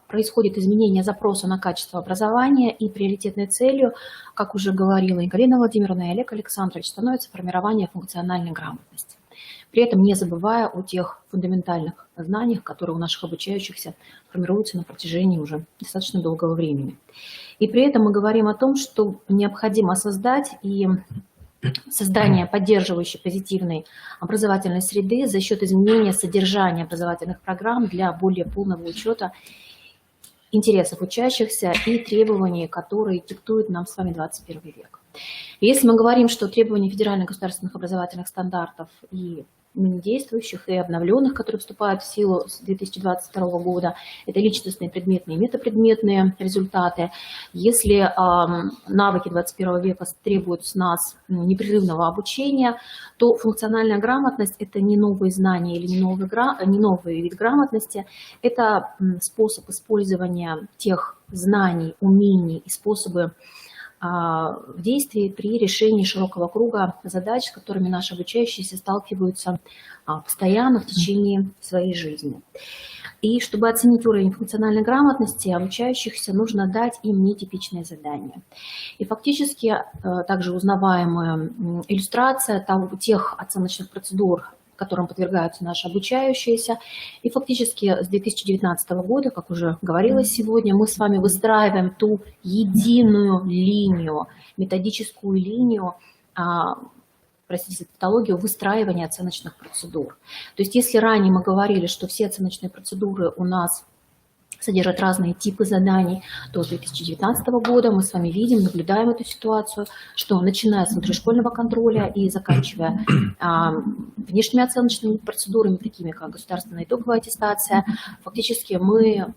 происходит изменение запроса на качество образования, и приоритетной целью, как уже говорила и Галина Владимировна, и Олег Александрович, становится формирование функциональной грамотности. При этом не забывая о тех фундаментальных знаниях, которые у наших обучающихся формируются на протяжении уже достаточно долгого времени. И при этом мы говорим о том, что необходимо создать создание поддерживающей позитивной образовательной среды за счет изменения содержания образовательных программ для более полного учета интересов учащихся и требований, которые диктуют нам с вами 21 век. Если мы говорим, что требования федеральных государственных образовательных стандартов и действующих и обновленных, которые вступают в силу с 2022 года, это личностные, предметные и метапредметные результаты. Если навыки 21 века требуют с нас непрерывного обучения, то функциональная грамотность – это не новые знания или не новый вид грамотности, это способ использования тех знаний, умений и способы в действии при решении широкого круга задач, с которыми наши обучающиеся сталкиваются постоянно в течение своей жизни. И чтобы оценить уровень функциональной грамотности обучающихся, нужно дать им нетипичные задания. И фактически также узнаваемая иллюстрация тех оценочных процедур, которым подвергаются наши обучающиеся. И фактически с 2019 года, как уже говорилось сегодня, мы с вами выстраиваем ту единую линию, методическую линию, простите, тавтологию выстраивания оценочных процедур. То есть если ранее мы говорили, что все оценочные процедуры у нас содержат разные типы заданий. До 2019 года мы с вами видим, наблюдаем эту ситуацию, что начиная с внутришкольного контроля и заканчивая внешними оценочными процедурами, такими как государственная итоговая аттестация, фактически мы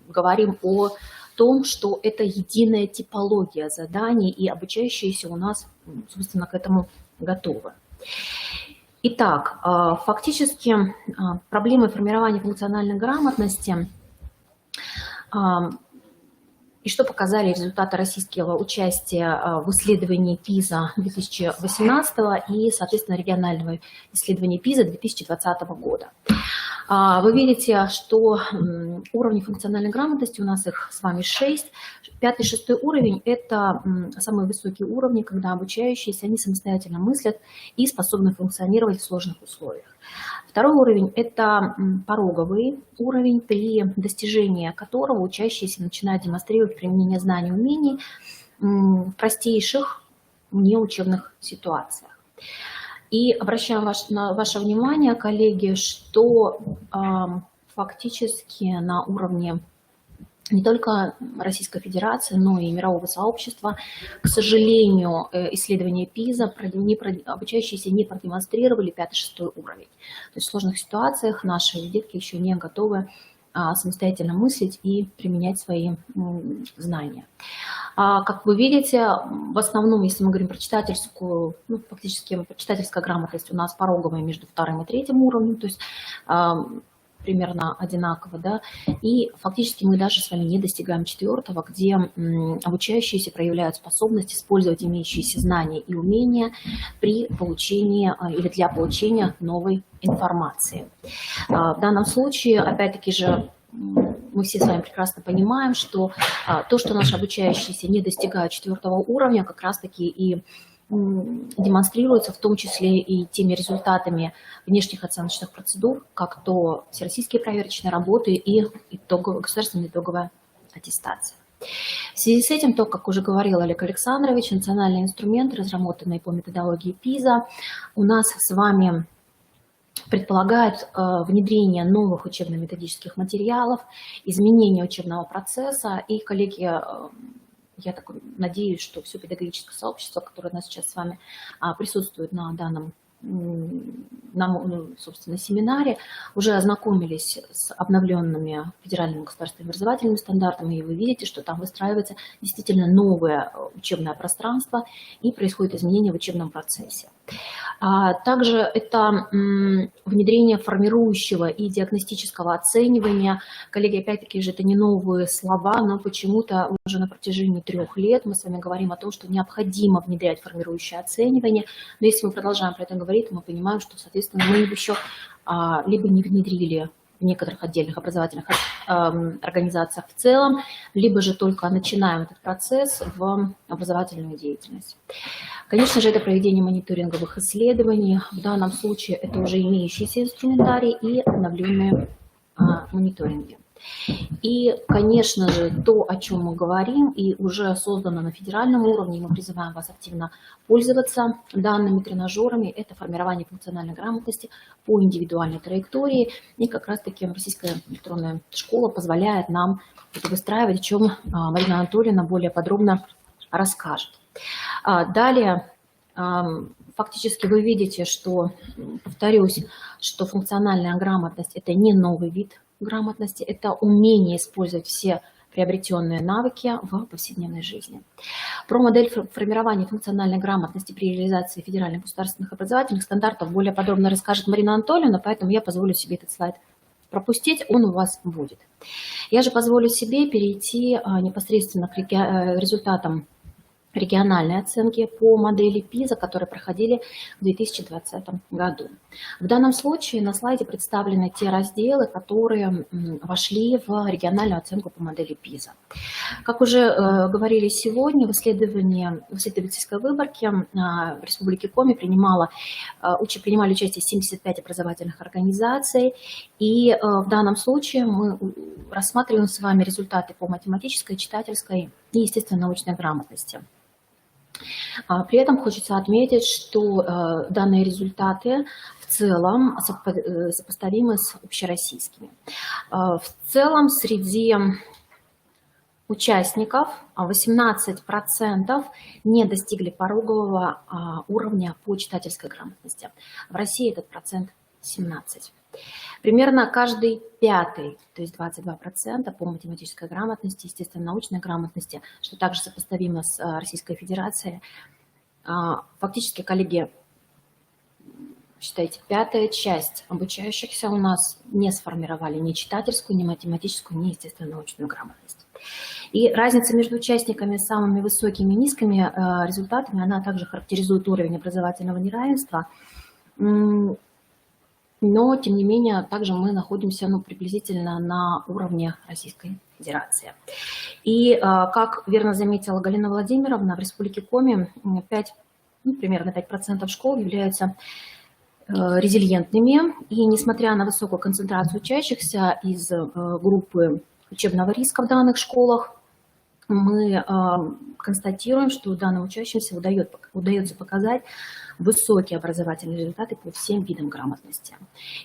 говорим о том, что это единая типология заданий, и обучающиеся у нас, собственно, к этому готовы. Итак, фактически проблемы формирования функциональной грамотности и что показали результаты российского участия в исследовании ПИЗа 2018 и, соответственно, регионального исследования ПИЗа 2020 года. Вы видите, что уровни функциональной грамотности, у нас их с вами 6. 5 и 6 уровень – это самые высокие уровни, когда обучающиеся, они самостоятельно мыслят и способны функционировать в сложных условиях. Второй уровень – это пороговый уровень, при достижении которого учащиеся начинают демонстрировать применение знаний и умений в простейших неучебных ситуациях. И обращаю ваше внимание, коллеги, что фактически на уровне не только Российской Федерации, но и мирового сообщества, к сожалению, исследования ПИЗа обучающиеся не продемонстрировали 5-6 уровень. То есть в сложных ситуациях наши детки еще не готовы самостоятельно мыслить и применять свои знания. Как вы видите, в основном, если мы говорим про читательскую, фактически читательская грамотность у нас пороговая между 2 и 3 уровнем, то есть примерно одинаково, да, и фактически мы даже с вами не достигаем 4-го, где обучающиеся проявляют способность использовать имеющиеся знания и умения при получении или для получения новой информации. В данном случае, опять-таки же, мы все с вами прекрасно понимаем, что то, что наши обучающиеся не достигают 4-го уровня, как раз-таки и демонстрируется в том числе и теми результатами внешних оценочных процедур, как то всероссийские проверочные работы и государственная итоговая аттестация. В связи с этим, то, как уже говорил Олег Александрович, национальные инструменты, разработанные по методологии ПИЗа, у нас с вами предполагают внедрение новых учебно-методических материалов, изменение учебного процесса. И, коллеги, я так надеюсь, что все педагогическое сообщество, которое у нас сейчас с вами присутствует на данном, собственно, семинаре, уже ознакомились с обновленными федеральными государственными образовательными стандартами, и вы видите, что там выстраивается действительно новое учебное пространство и происходит изменение в учебном процессе. Также это внедрение формирующего и диагностического оценивания. Коллеги, опять-таки же, это не новые слова, но почему-то уже на протяжении 3 лет мы с вами говорим о том, что необходимо внедрять формирующее оценивание. Но если мы продолжаем про это говорить, то мы понимаем, что, соответственно, мы еще либо не внедрили в некоторых отдельных образовательных организациях в целом, либо же только начинаем этот процесс в образовательную деятельность. Конечно же, это проведение мониторинговых исследований. В данном случае это уже имеющиеся инструментарии и обновленные мониторинги. И, конечно же, то, о чем мы говорим, и уже создано на федеральном уровне, мы призываем вас активно пользоваться данными тренажерами, это формирование функциональной грамотности по индивидуальной траектории. И как раз-таки Российская электронная школа позволяет нам это выстраивать, о чем Марина Анатольевна более подробно расскажет. Далее, фактически вы видите, что, повторюсь, что функциональная грамотность – это не новый вид грамотности, это умение использовать все приобретенные навыки в повседневной жизни. Про модель формирования функциональной грамотности при реализации федеральных государственных образовательных стандартов более подробно расскажет Марина Анатольевна, поэтому я позволю себе этот слайд пропустить, он у вас будет. Я же позволю себе перейти непосредственно к результатам региональной оценки по модели ПИЗа, которые проходили в 2020 году. В данном случае на слайде представлены те разделы, которые вошли в региональную оценку по модели ПИЗа. Как уже говорили сегодня, в исследовательской выборке в Республике Коми принимали участие 75 образовательных организаций, и в данном случае мы рассматриваем с вами результаты по математической, читательской и, естественно, научной грамотности. При этом хочется отметить, что данные результаты в целом сопоставимы с общероссийскими. В целом среди участников 18% не достигли порогового уровня по читательской грамотности. В России этот процент 17%. Примерно каждый пятый, то есть 22% по математической грамотности, естественно-научной грамотности, что также сопоставимо с Российской Федерацией. Фактически, коллеги, считайте, пятая часть обучающихся у нас не сформировали ни читательскую, ни математическую, ни естественно-научную грамотность. И разница между участниками с самыми высокими и низкими результатами, она также характеризует уровень образовательного неравенства. Но, тем не менее, также мы находимся приблизительно на уровне Российской Федерации. И, как верно заметила Галина Владимировна, в Республике Коми примерно 5% школ являются резилиентными. И, несмотря на высокую концентрацию учащихся из группы учебного риска в данных школах, мы констатируем, что данным учащимся удается показать высокие образовательные результаты по всем видам грамотности.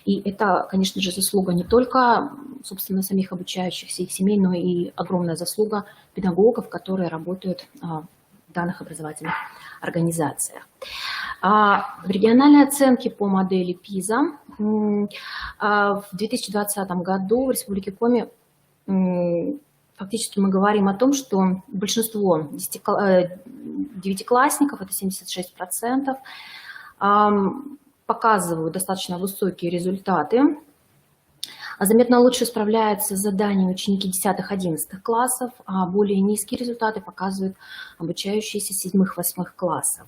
И это, конечно же, заслуга не только, собственно, самих обучающихся, их семей, но и огромная заслуга педагогов, которые работают в данных образовательных организациях. В региональной оценке по модели ПИЗа в 2020 году в Республике Коми фактически мы говорим о том, что большинство девятиклассников, это 76%, показывают достаточно высокие результаты. Заметно лучше справляются с заданиями ученики 10-11 классов, а более низкие результаты показывают обучающиеся 7-8 классов.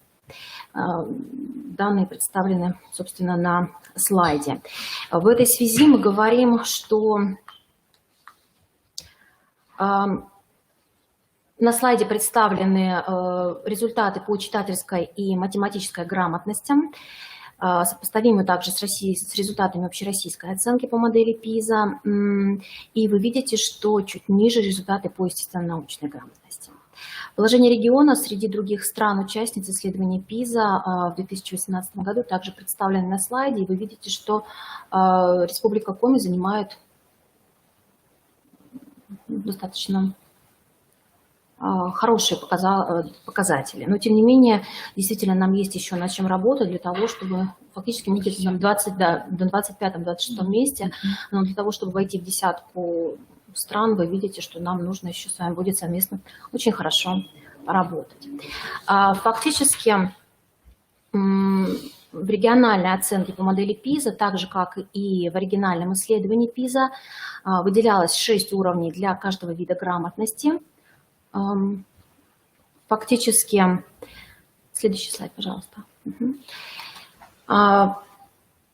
Данные представлены, собственно, на слайде. В этой связи мы говорим, что на слайде представлены результаты по читательской и математической грамотности, сопоставимы также с результатами общероссийской оценки по модели ПИЗа. И вы видите, что чуть ниже результаты по естественно-научной грамотности. Положение региона среди других стран-участниц исследования ПИЗа в 2018 году также представлено на слайде. И вы видите, что Республика Коми занимает достаточно хорошие показатели. Но, тем не менее, действительно, нам есть еще над чем работать для того, чтобы фактически мы где-то на 25-26 месте, но для того, чтобы войти в десятку стран, вы видите, что нам нужно еще с вами будет совместно очень хорошо поработать. Фактически, в региональной оценке по модели ПИЗа, так же, как и в оригинальном исследовании ПИЗа, выделялось 6 уровней для каждого вида грамотности. Фактически, следующий слайд, пожалуйста.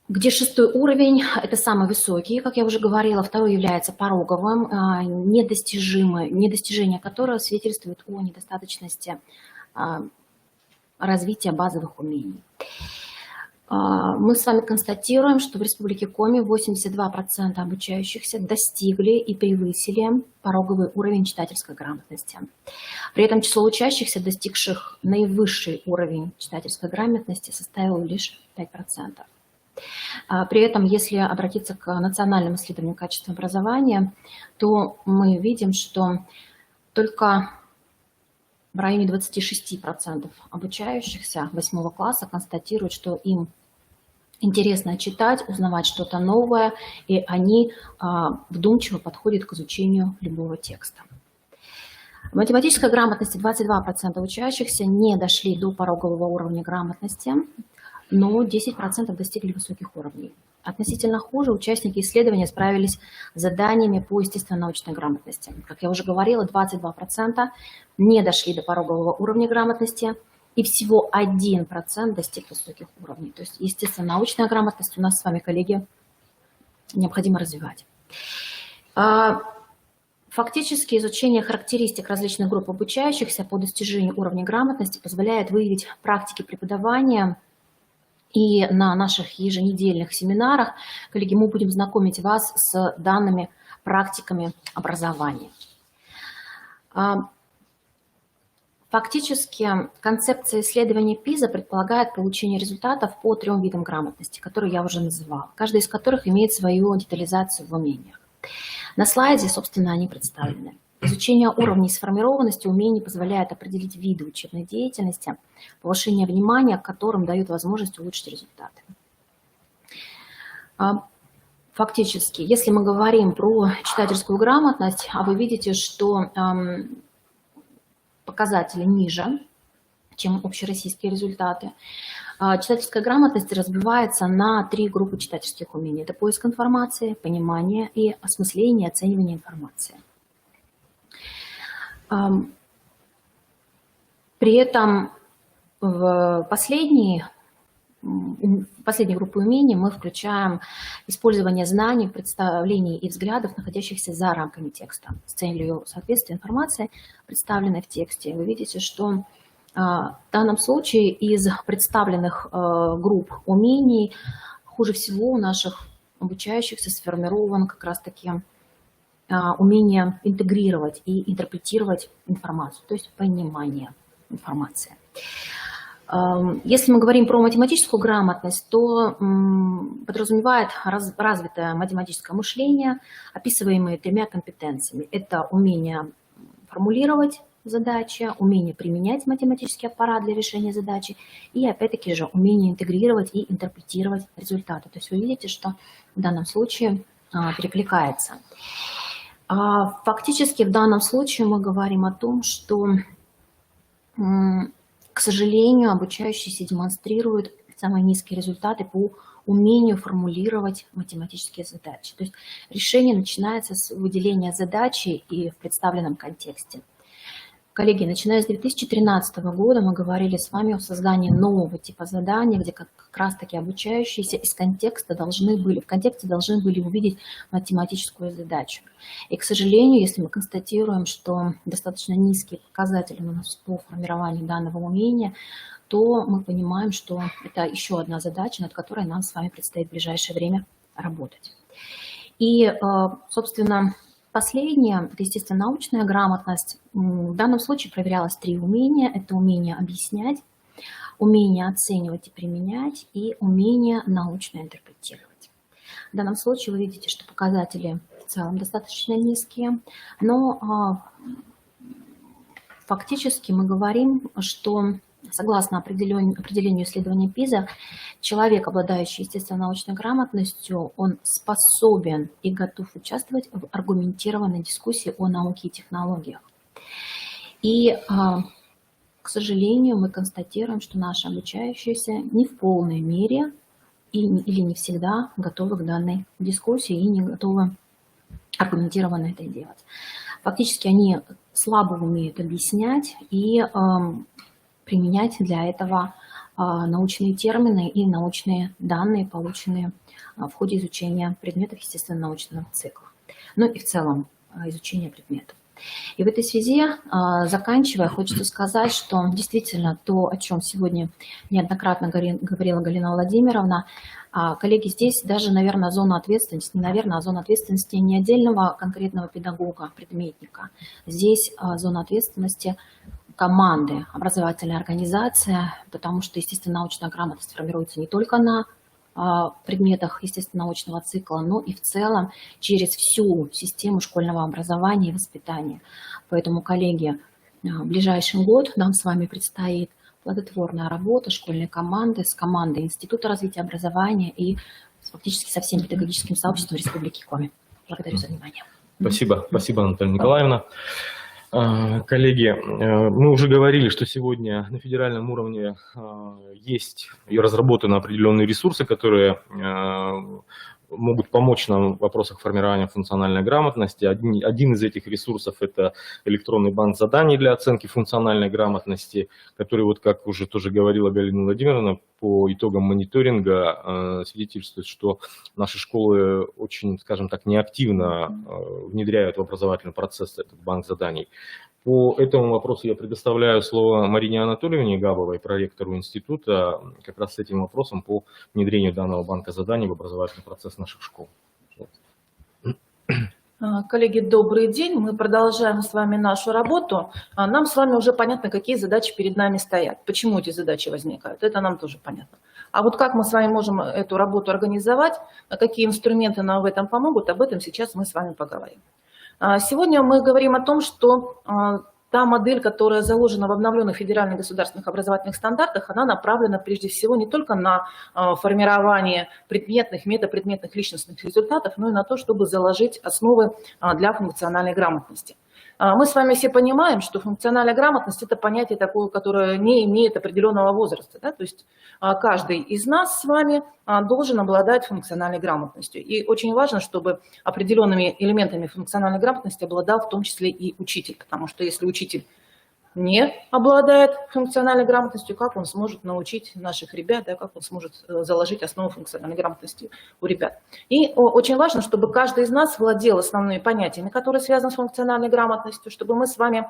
Где 6-й уровень – это самый высокий, как я уже говорила, 2-й является пороговым, недостижение которого свидетельствует о недостаточности развития базовых умений. Мы с вами констатируем, что в Республике Коми 82% обучающихся достигли и превысили пороговый уровень читательской грамотности. При этом число учащихся, достигших наивысший уровень читательской грамотности, составило лишь 5%. При этом, если обратиться к национальным исследованиям качества образования, то мы видим, что только в районе 26% обучающихся 8 класса констатируют, что им интересно читать, узнавать что-то новое, и они вдумчиво подходят к изучению любого текста. В математической грамотности 22% учащихся не дошли до порогового уровня грамотности, но 10% достигли высоких уровней. Относительно хуже участники исследования справились с заданиями по естественно-научной грамотности. Как я уже говорила, 22% не дошли до порогового уровня грамотности, и всего 1% достиг высоких уровней. То есть естественно-научная грамотность у нас с вами, коллеги, необходимо развивать. Фактически изучение характеристик различных групп обучающихся по достижению уровня грамотности позволяет выявить практики преподавания. И на наших еженедельных семинарах, коллеги, мы будем знакомить вас с данными практиками образования. Фактически концепция исследования ПИЗа предполагает получение результатов по 3 видам грамотности, которые я уже называла, каждый из которых имеет свою детализацию в умениях. На слайде, собственно, они представлены. Изучение уровней сформированности умений позволяет определить виды учебной деятельности, повышение внимания к которым дает возможность улучшить результаты. Фактически, если мы говорим про читательскую грамотность, вы видите, что показатели ниже, чем общероссийские результаты. Читательская грамотность разбивается на 3 группы читательских умений. Это поиск информации, понимание и осмысление, оценивание информации. При этом в последнюю группу умений мы включаем использование знаний, представлений и взглядов, находящихся за рамками текста, с целью соответствия информации, представленной в тексте. Вы видите, что в данном случае из представленных групп умений хуже всего у наших обучающихся сформирован как раз-таки умение интегрировать и интерпретировать информацию, то есть понимание информации. Если мы говорим про математическую грамотность, то подразумевает развитое математическое мышление, описываемое 3 компетенциями. Это умение формулировать задачи, умение применять математический аппарат для решения задачи и, опять-таки же, умение интегрировать и интерпретировать результаты. То есть вы видите, что в данном случае перекликается. Фактически в данном случае мы говорим о том, что, к сожалению, обучающиеся демонстрируют самые низкие результаты по умению формулировать математические задачи. То есть решение начинается с выделения задачи и в представленном контексте. Коллеги, начиная с 2013 года мы говорили с вами о создании нового типа задания, где как раз-таки обучающиеся в контексте должны были увидеть математическую задачу. И, к сожалению, если мы констатируем, что достаточно низкие показатели у нас по формированию данного умения, то мы понимаем, что это еще одна задача, над которой нам с вами предстоит в ближайшее время работать. И, собственно, последнее, это, естественно, научная грамотность. В данном случае проверялось 3 умения. Это умение объяснять, умение оценивать и применять и умение научно интерпретировать. В данном случае вы видите, что показатели в целом достаточно низкие, но фактически мы говорим, что согласно определению исследования ПИЗа, человек, обладающий естественно-научной грамотностью, он способен и готов участвовать в аргументированной дискуссии о науке и технологиях. И, к сожалению, мы констатируем, что наши обучающиеся не в полной мере или не всегда готовы к данной дискуссии и не готовы аргументированно это делать. Фактически они слабо умеют объяснять и применять для этого научные термины и научные данные, полученные в ходе изучения предметов естественно-научного цикла, ну и в целом изучения предметов. И в этой связи, заканчивая, хочется сказать, что действительно то, о чем сегодня неоднократно говорила Галина Владимировна, коллеги, здесь даже, наверное, зона ответственности, зона ответственности не отдельного конкретного педагога, предметника. Здесь зона ответственности команды, образовательной организации, потому что естественно-научная грамотность формируется не только на предметах естественно-научного цикла, но и в целом через всю систему школьного образования и воспитания. Поэтому, коллеги, в ближайший год нам с вами предстоит плодотворная работа школьной команды с командой Института развития образования и фактически со всем педагогическим сообществом Республики Коми. Благодарю за внимание. Спасибо, Наталья Николаевна. Коллеги, мы уже говорили, что сегодня на федеральном уровне есть и разработаны определенные ресурсы, которые могут помочь нам в вопросах формирования функциональной грамотности. Один из этих ресурсов – это электронный банк заданий для оценки функциональной грамотности, который, вот как уже тоже говорила Галина Владимировна, по итогам мониторинга свидетельствует, что наши школы очень, скажем так, неактивно внедряют в образовательный процесс этот банк заданий. По этому вопросу я предоставляю слово Марине Анатольевне Габовой, проректору института, как раз с этим вопросом по внедрению данного банка заданий в образовательный процесс наших школ. Коллеги, добрый день. Мы продолжаем с вами нашу работу. Нам с вами уже понятно, какие задачи перед нами стоят. Почему эти задачи возникают, это нам тоже понятно. А вот как мы с вами можем эту работу организовать, какие инструменты нам в этом помогут, об этом сейчас мы с вами поговорим. Сегодня мы говорим о том, что та модель, которая заложена в обновленных федеральных государственных образовательных стандартах, она направлена прежде всего не только на формирование предметных, метапредметных личностных результатов, но и на то, чтобы заложить основы для функциональной грамотности. Мы с вами все понимаем, что функциональная грамотность – это понятие такое, которое не имеет определенного возраста. Да? То есть каждый из нас с вами должен обладать функциональной грамотностью. И очень важно, чтобы определенными элементами функциональной грамотности обладал в том числе и учитель. Потому что если учитель не обладает функциональной грамотностью, как он сможет научить наших ребят, да, как он сможет заложить основу функциональной грамотности у ребят. И очень важно, чтобы каждый из нас владел основными понятиями, которые связаны с функциональной грамотностью, чтобы мы с вами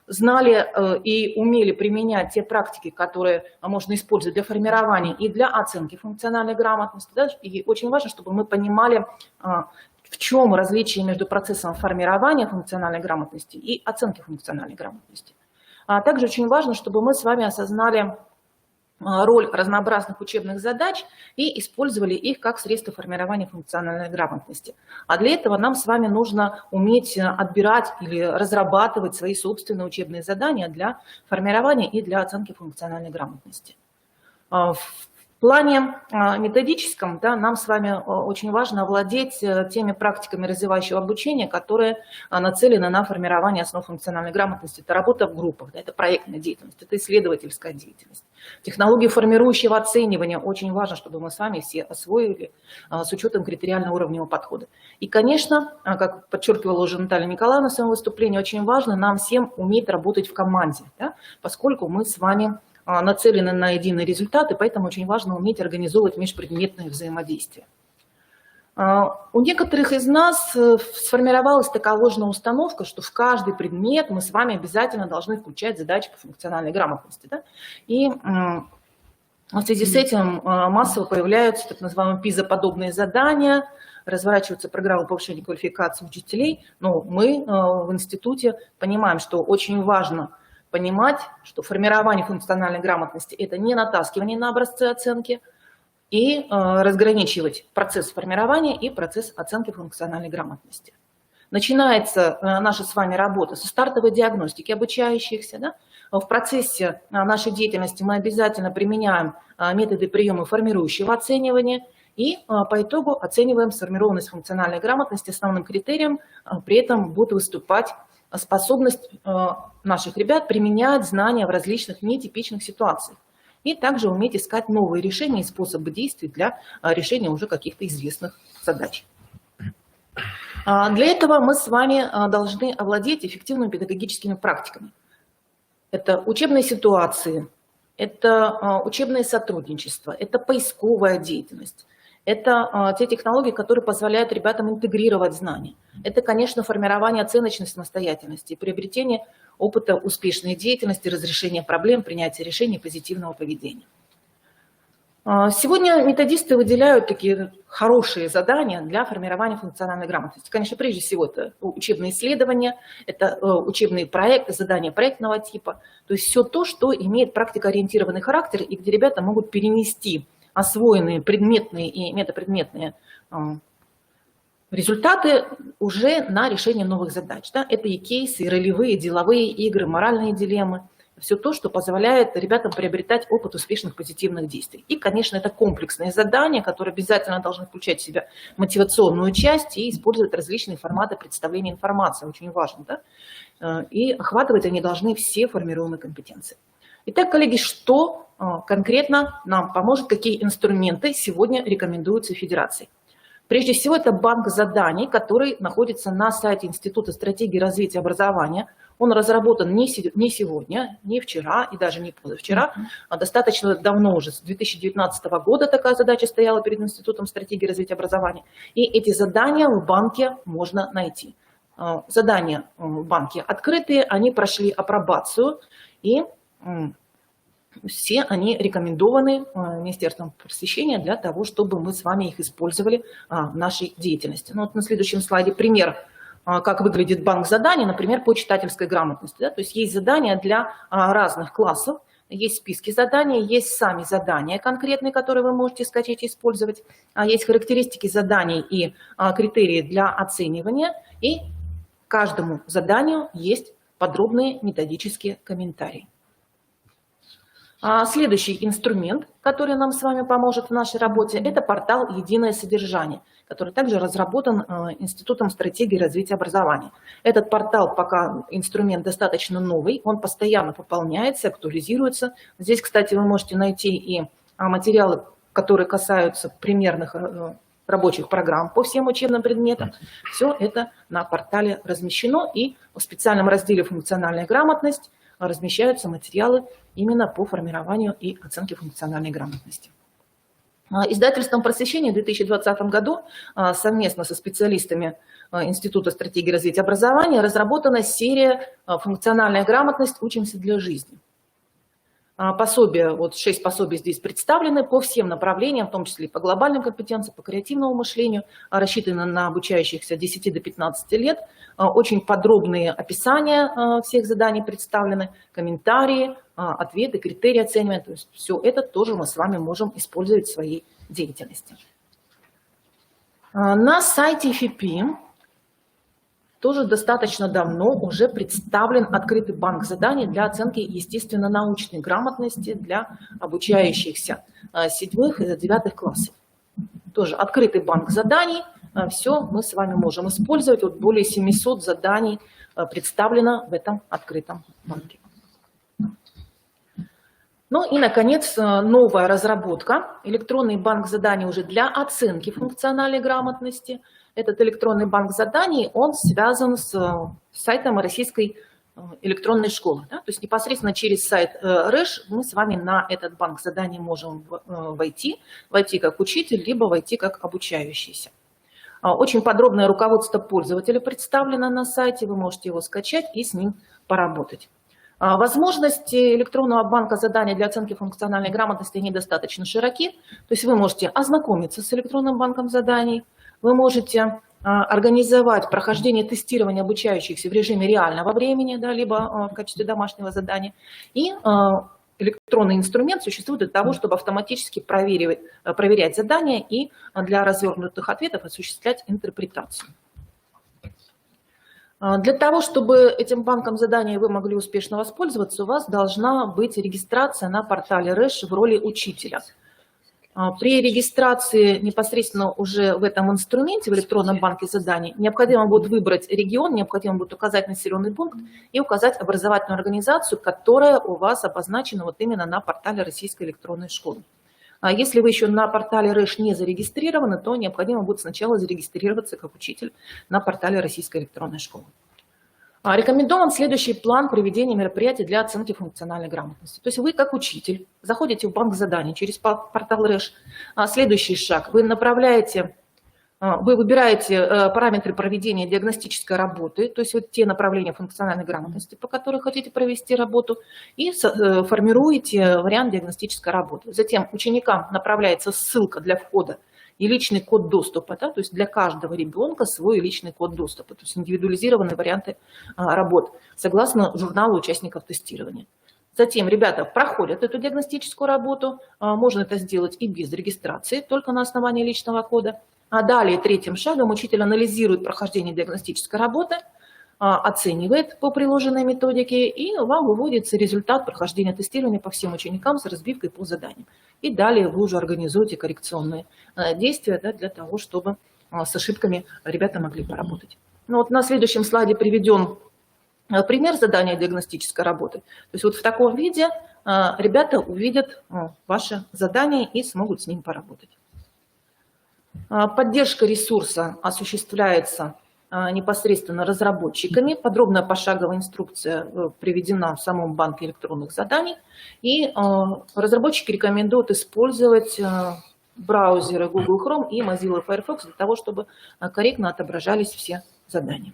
знали и умели применять те практики, которые можно использовать для формирования и для оценки функциональной грамотности. Да? И очень важно, чтобы мы понимали, в чем различие между процессом формирования функциональной грамотности и оценки функциональной грамотности. А также очень важно, чтобы мы с вами осознали роль разнообразных учебных задач и использовали их как средство формирования функциональной грамотности. А для этого нам с вами нужно уметь отбирать или разрабатывать свои собственные учебные задания для формирования и для оценки функциональной грамотности. В плане методическом, да, нам с вами очень важно овладеть теми практиками развивающего обучения, которые нацелены на формирование основ функциональной грамотности. Это работа в группах, да, это проектная деятельность, это исследовательская деятельность. Технологии формирующего оценивания очень важно, чтобы мы с вами все освоили с учетом критериально-уровневого подхода. И, конечно, как подчеркивала уже Наталья Николаевна в своем выступлении, очень важно нам всем уметь работать в команде, да, поскольку мы с вами нацелены на единый результат, и поэтому очень важно уметь организовывать межпредметное взаимодействие. У некоторых из нас сформировалась такая ложная установка, что в каждый предмет мы с вами обязательно должны включать задачи по функциональной грамотности. Да? И в связи с этим массово появляются так называемые ПИЗа-подобные задания, разворачиваются программы повышения квалификации учителей, но мы в институте понимаем, что очень важно понимать, что формирование функциональной грамотности – это не натаскивание на образцы оценки, и разграничивать процесс формирования и процесс оценки функциональной грамотности. Начинается наша с вами работа со стартовой диагностики обучающихся. Да? В процессе нашей деятельности мы обязательно применяем методы приема формирующего оценивания и по итогу оцениваем сформированность функциональной грамотности. Основным критерием при этом будет выступать способность наших ребят применять знания в различных нетипичных ситуациях. И также уметь искать новые решения и способы действий для решения уже каких-то известных задач. Для этого мы с вами должны овладеть эффективными педагогическими практиками. Это учебные ситуации, это учебное сотрудничество, это поисковая деятельность. Это те технологии, которые позволяют ребятам интегрировать знания. Это, конечно, формирование оценочной самостоятельности, приобретение опыта успешной деятельности, разрешения проблем, принятия решений, позитивного поведения. Сегодня методисты выделяют такие хорошие задания для формирования функциональной грамотности. Конечно, прежде всего, это учебные исследования, это учебные проекты, задания проектного типа. То есть все то, что имеет практикоориентированный характер и где ребята могут перенести освоенные предметные и метапредметные результаты уже на решение новых задач. Да? Это и кейсы, и ролевые, и деловые игры, моральные дилеммы. Все то, что позволяет ребятам приобретать опыт успешных позитивных действий. И, конечно, это комплексные задания, которые обязательно должны включать в себя мотивационную часть и использовать различные форматы представления информации. Очень важно. Да? И охватывать они должны все формируемые компетенции. Итак, коллеги, что конкретно нам поможет, какие инструменты сегодня рекомендуются Федерацией? Прежде всего, это банк заданий, который находится на сайте Института стратегии развития образования. Он разработан не сегодня, не вчера и даже не позавчера, а достаточно давно уже, с 2019 года такая задача стояла перед Институтом стратегии развития образования. И эти задания в банке можно найти. Задания в банке открытые, они прошли апробацию, и все они рекомендованы Министерством просвещения для того, чтобы мы с вами их использовали в нашей деятельности. Ну, вот на следующем слайде пример, как выглядит банк заданий, например, по читательской грамотности. Да? То есть есть задания для разных классов, есть списки заданий, есть сами задания конкретные, которые вы можете скачать и использовать, есть характеристики заданий и критерии для оценивания, и каждому заданию есть подробные методические комментарии. Следующий инструмент, который нам с вами поможет в нашей работе, это портал «Единое содержание», который также разработан Институтом стратегии развития образования. Этот портал пока инструмент достаточно новый, он постоянно пополняется, актуализируется. Здесь, кстати, вы можете найти и материалы, которые касаются примерных рабочих программ по всем учебным предметам. Все это на портале размещено, и в специальном разделе «Функциональная грамотность» размещаются материалы именно по формированию и оценке функциональной грамотности. Издательством просвещения в 2020 году совместно со специалистами Института стратегии развития образования разработана серия «Функциональная грамотность. Учимся для жизни». Пособия, вот 6 пособий здесь представлены по всем направлениям, в том числе и по глобальным компетенциям, по креативному мышлению, рассчитаны на обучающихся 10 до 15 лет. Очень подробные описания всех заданий представлены, комментарии, ответы, критерии оценивания. То есть все это тоже мы с вами можем использовать в своей деятельности. На сайте ФИПИ тоже достаточно давно уже представлен открытый банк заданий для оценки естественно-научной грамотности для обучающихся 7 и 9 классов. Тоже открытый банк заданий, все мы с вами можем использовать. Вот более 700 заданий представлено в этом открытом банке. Ну и, наконец, новая разработка. Электронный банк заданий уже для оценки функциональной грамотности. Этот электронный банк заданий, он связан с сайтом Российской электронной школы. Да? То есть непосредственно через сайт РЭШ мы с вами на этот банк заданий можем войти как учитель, либо войти как обучающийся. Очень подробное руководство пользователя представлено на сайте, вы можете его скачать и с ним поработать. Возможности электронного банка заданий для оценки функциональной грамотности недостаточно широки. То есть вы можете ознакомиться с электронным банком заданий, вы можете организовать прохождение тестирования обучающихся в режиме реального времени, да, либо в качестве домашнего задания. И электронный инструмент существует для того, чтобы автоматически проверять задания и для развернутых ответов осуществлять интерпретацию. Для того, чтобы этим банком заданий вы могли успешно воспользоваться, у вас должна быть регистрация на портале РЭШ в роли учителя. При регистрации непосредственно уже в этом инструменте, в электронном банке заданий, необходимо будет выбрать регион, необходимо будет указать населенный пункт и указать образовательную организацию, которая у вас обозначена вот именно на портале Российской электронной школы. Если вы еще на портале РЭШ не зарегистрированы, то необходимо будет сначала зарегистрироваться как учитель на портале Российской электронной школы. Рекомендован следующий план проведения мероприятий для оценки функциональной грамотности. То есть вы как учитель заходите в банк заданий через портал РЭШ. Следующий шаг. Вы выбираете параметры проведения диагностической работы, то есть вот те направления функциональной грамотности, по которым хотите провести работу, и формируете вариант диагностической работы. Затем ученикам направляется ссылка для входа и личный код доступа, да, то есть для каждого ребенка свой личный код доступа, то есть индивидуализированные варианты работ, согласно журналу участников тестирования. Затем ребята проходят эту диагностическую работу, можно это сделать и без регистрации, только на основании личного кода. А далее третьим шагом учитель анализирует прохождение диагностической работы, оценивает по приложенной методике, и вам выводится результат прохождения тестирования по всем ученикам с разбивкой по заданиям. И далее вы уже организуете коррекционные действия, да, для того, чтобы с ошибками ребята могли поработать. Ну, вот на следующем слайде приведен пример задания диагностической работы. То есть вот в таком виде ребята увидят ваше задание и смогут с ним поработать. Поддержка ресурса осуществляется непосредственно разработчиками. Подробная пошаговая инструкция приведена в самом банке электронных заданий. И разработчики рекомендуют использовать браузеры Google Chrome и Mozilla Firefox для того, чтобы корректно отображались все задания.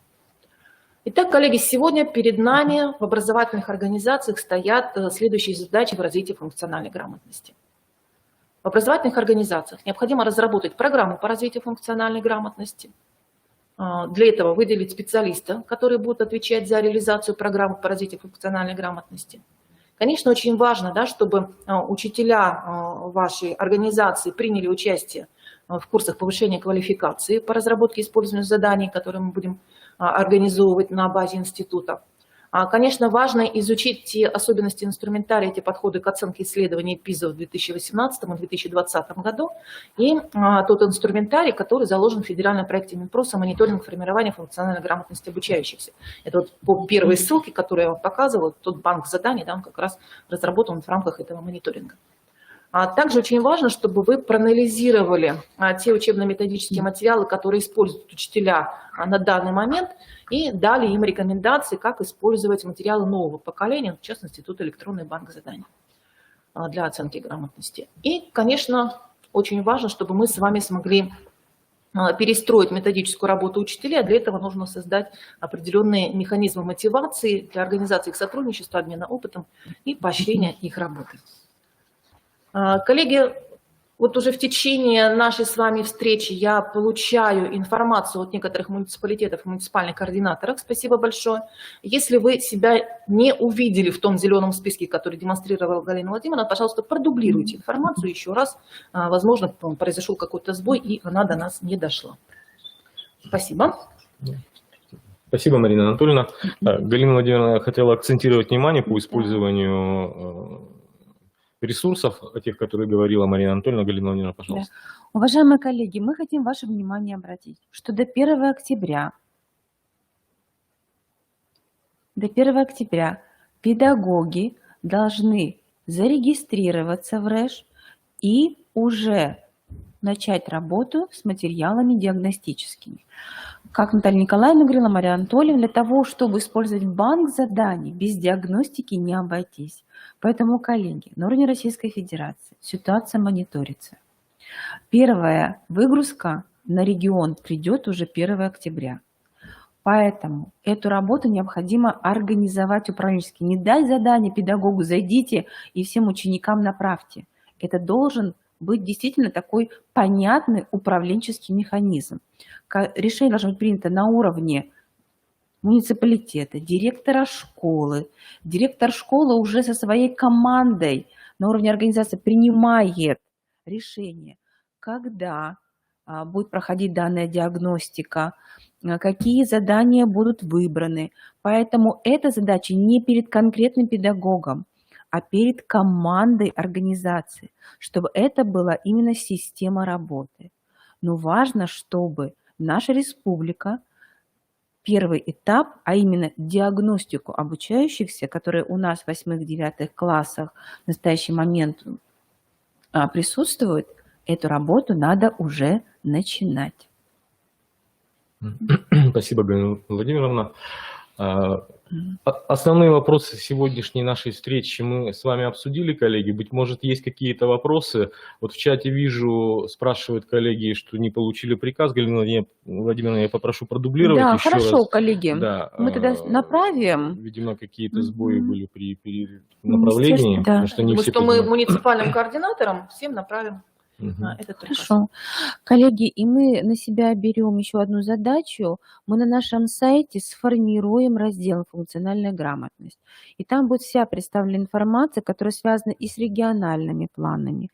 Итак, коллеги, сегодня перед нами в образовательных организациях стоят следующие задачи в развитии функциональной грамотности. В образовательных организациях необходимо разработать программу по развитию функциональной грамотности. Для этого выделить специалиста, который будет отвечать за реализацию программы по развитию функциональной грамотности. Конечно, очень важно, да, чтобы учителя вашей организации приняли участие в курсах повышения квалификации по разработке и использованию заданий, которые мы будем организовывать на базе института. Конечно, важно изучить те особенности инструментария, те подходы к оценке исследований ПИЗа в 2018 и 2020 году и тот инструментарий, который заложен в федеральном проекте Минпроса «Мониторинг формирования функциональной грамотности обучающихся». Это вот по первой ссылке, которую я вам показывала, тот банк заданий, да, он как раз разработан в рамках этого мониторинга. Также очень важно, чтобы вы проанализировали те учебно-методические материалы, которые используют учителя на данный момент, и дали им рекомендации, как использовать материалы нового поколения, в частности, тут электронный банк заданий для оценки грамотности. И, конечно, очень важно, чтобы мы с вами смогли перестроить методическую работу учителей, а для этого нужно создать определенные механизмы мотивации для организации их сотрудничества, обмена опытом и поощрения их работы. Коллеги, вот уже в течение нашей с вами встречи я получаю информацию от некоторых муниципалитетов и муниципальных координаторов. Спасибо большое. Если вы себя не увидели в том зеленом списке, который демонстрировала Галина Владимировна, пожалуйста, продублируйте информацию еще раз. Возможно, произошел какой-то сбой, и она до нас не дошла. Спасибо. Спасибо, Марина Анатольевна. Галина Владимировна хотела акцентировать внимание по использованию ресурсов, о тех, которые говорила Марина Анатольевна. Галина Владимировна, пожалуйста. Да. Уважаемые коллеги, мы хотим ваше внимание обратить, что до 1 октября педагоги должны зарегистрироваться в РЭШ и уже начать работу с материалами диагностическими. Как Наталья Николаевна говорила, Мария Анатольевна, для того, чтобы использовать банк заданий, без диагностики не обойтись. Поэтому, коллеги, на уровне Российской Федерации ситуация мониторится. Первая выгрузка на регион придет уже 1 октября. Поэтому эту работу необходимо организовать управленчески. Не дать задание педагогу, зайдите и всем ученикам направьте. Это должен быть действительно такой понятный управленческий механизм. Решение должно быть принято на уровне муниципалитета, директора школы. Директор школы уже со своей командой на уровне организации принимает решение, когда будет проходить данная диагностика, какие задания будут выбраны. Поэтому эта задача не перед конкретным педагогом, а перед командой организации, чтобы это была именно система работы. Но важно, чтобы наша республика первый этап, а именно диагностику обучающихся, которые у нас в 8-9 классах в настоящий момент присутствуют, эту работу надо уже начинать. Спасибо, Галина Владимировна. Основные вопросы сегодняшней нашей встречи мы с вами обсудили, коллеги. Быть может, есть какие-то вопросы. Вот в чате вижу, спрашивают коллеги, что не получили приказ. Галина Владимировна, я попрошу продублировать Да, еще хорошо, раз. коллеги. Да, Мы тогда направим. Видимо, какие-то сбои были при направлении. Да. Потому что не Думаю, все что мы понимают. муниципальным координаторам всем направим этот приказ. Хорошо. Коллеги, и мы на себя берем еще одну задачу. Мы на нашем сайте сформируем раздел «Функциональная грамотность». И там будет вся представлена информация, которая связана и с региональными планами,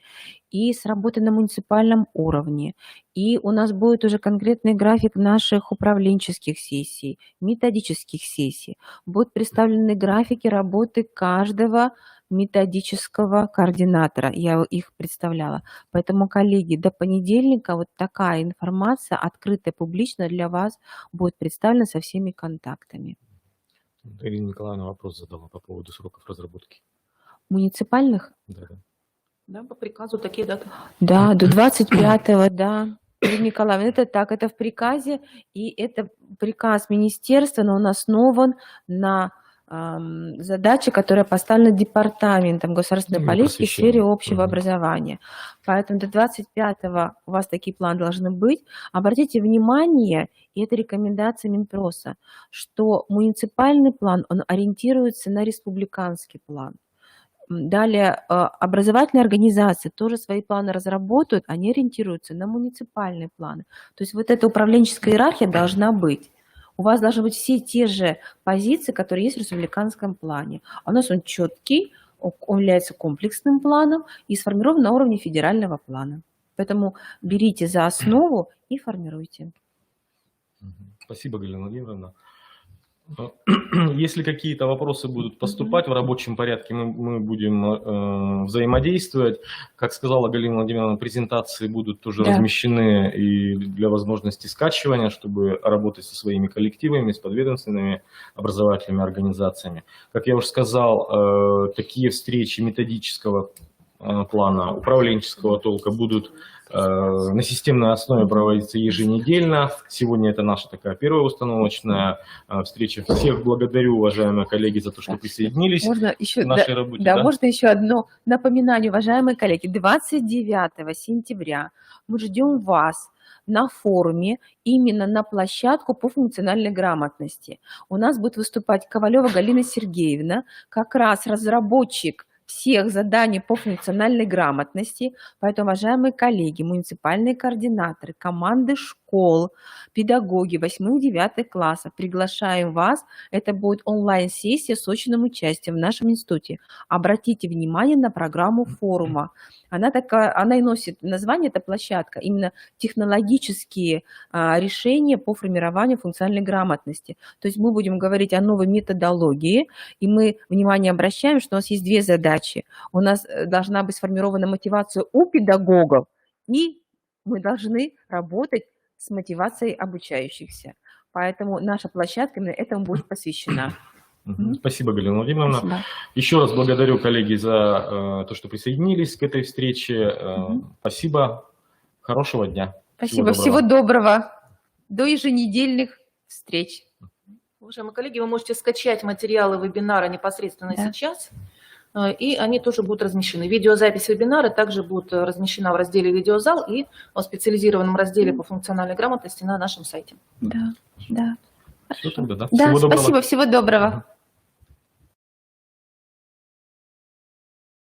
и с работой на муниципальном уровне. И у нас будет уже конкретный график наших управленческих сессий, методических сессий. Будут представлены графики работы каждого методического координатора. Я их представляла. Поэтому, коллеги, до понедельника вот такая информация, открытая, публичная для вас, будет представлена со всеми контактами. Ирина Николаевна вопрос задала по поводу сроков разработки. Муниципальных? Да. Да, по приказу такие даты. Да, до 25-го, да. Ирина Николаевна, это так, это в приказе, и это приказ министерства, но он основан на задача, которая поставлена Департаментом государственной Ну, политики в сфере просвещения. общего образования. Поэтому до 25-го у вас такие планы должны быть. Обратите внимание, и это рекомендация Минпроса, что муниципальный план, он ориентируется на республиканский план. Далее, образовательные организации тоже свои планы разработают, они ориентируются на муниципальные планы. То есть вот эта управленческая иерархия должна быть. У вас должны быть все те же позиции, которые есть в республиканском плане. А у нас он четкий, он является комплексным планом и сформирован на уровне федерального плана. Поэтому берите за основу и формируйте. Спасибо, Галина Владимировна. Если какие-то вопросы будут поступать в рабочем порядке, мы будем взаимодействовать. Как сказала Галина Владимировна, презентации будут тоже размещены и для возможности скачивания, чтобы работать со своими коллективами, с подведомственными образовательными организациями. Как я уже сказал, такие встречи методического плана, управленческого толка будут на системной основе проводиться еженедельно. Сегодня это наша такая первая установочная встреча. Всех благодарю, уважаемые коллеги, за то, что присоединились к нашей работе. Да, можно еще одно напоминание, уважаемые коллеги. 29 сентября мы ждем вас на форуме, именно на площадку по функциональной грамотности. У нас будет выступать Ковалева Галина Сергеевна, как раз разработчик всех заданий по функциональной грамотности. Поэтому, уважаемые коллеги, муниципальные координаторы, команды школ, педагоги 8-9 классов, приглашаем вас. Это будет онлайн-сессия с очным участием в нашем институте. Обратите внимание на программу форума. Она и носит название, эта площадка, именно технологические решения по формированию функциональной грамотности. То есть мы будем говорить о новой методологии, и мы внимание обращаем, что у нас есть две задачи. У нас должна быть сформирована мотивация у педагогов, и мы должны работать с мотивацией обучающихся. Поэтому наша площадка именно этому будет посвящена. Спасибо, Галина Владимировна. Спасибо. Еще раз благодарю, коллеги, за то, что присоединились к этой встрече. Спасибо. Хорошего дня. Спасибо. Всего доброго. До еженедельных встреч. Уважаемые коллеги, вы можете скачать материалы вебинара непосредственно сейчас, и они тоже будут размещены. Видеозапись вебинара также будет размещена в разделе «Видеозал» и в специализированном разделе по функциональной грамотности на нашем сайте. Да. Все тогда, да? Да, Всего доброго. спасибо, всего доброго.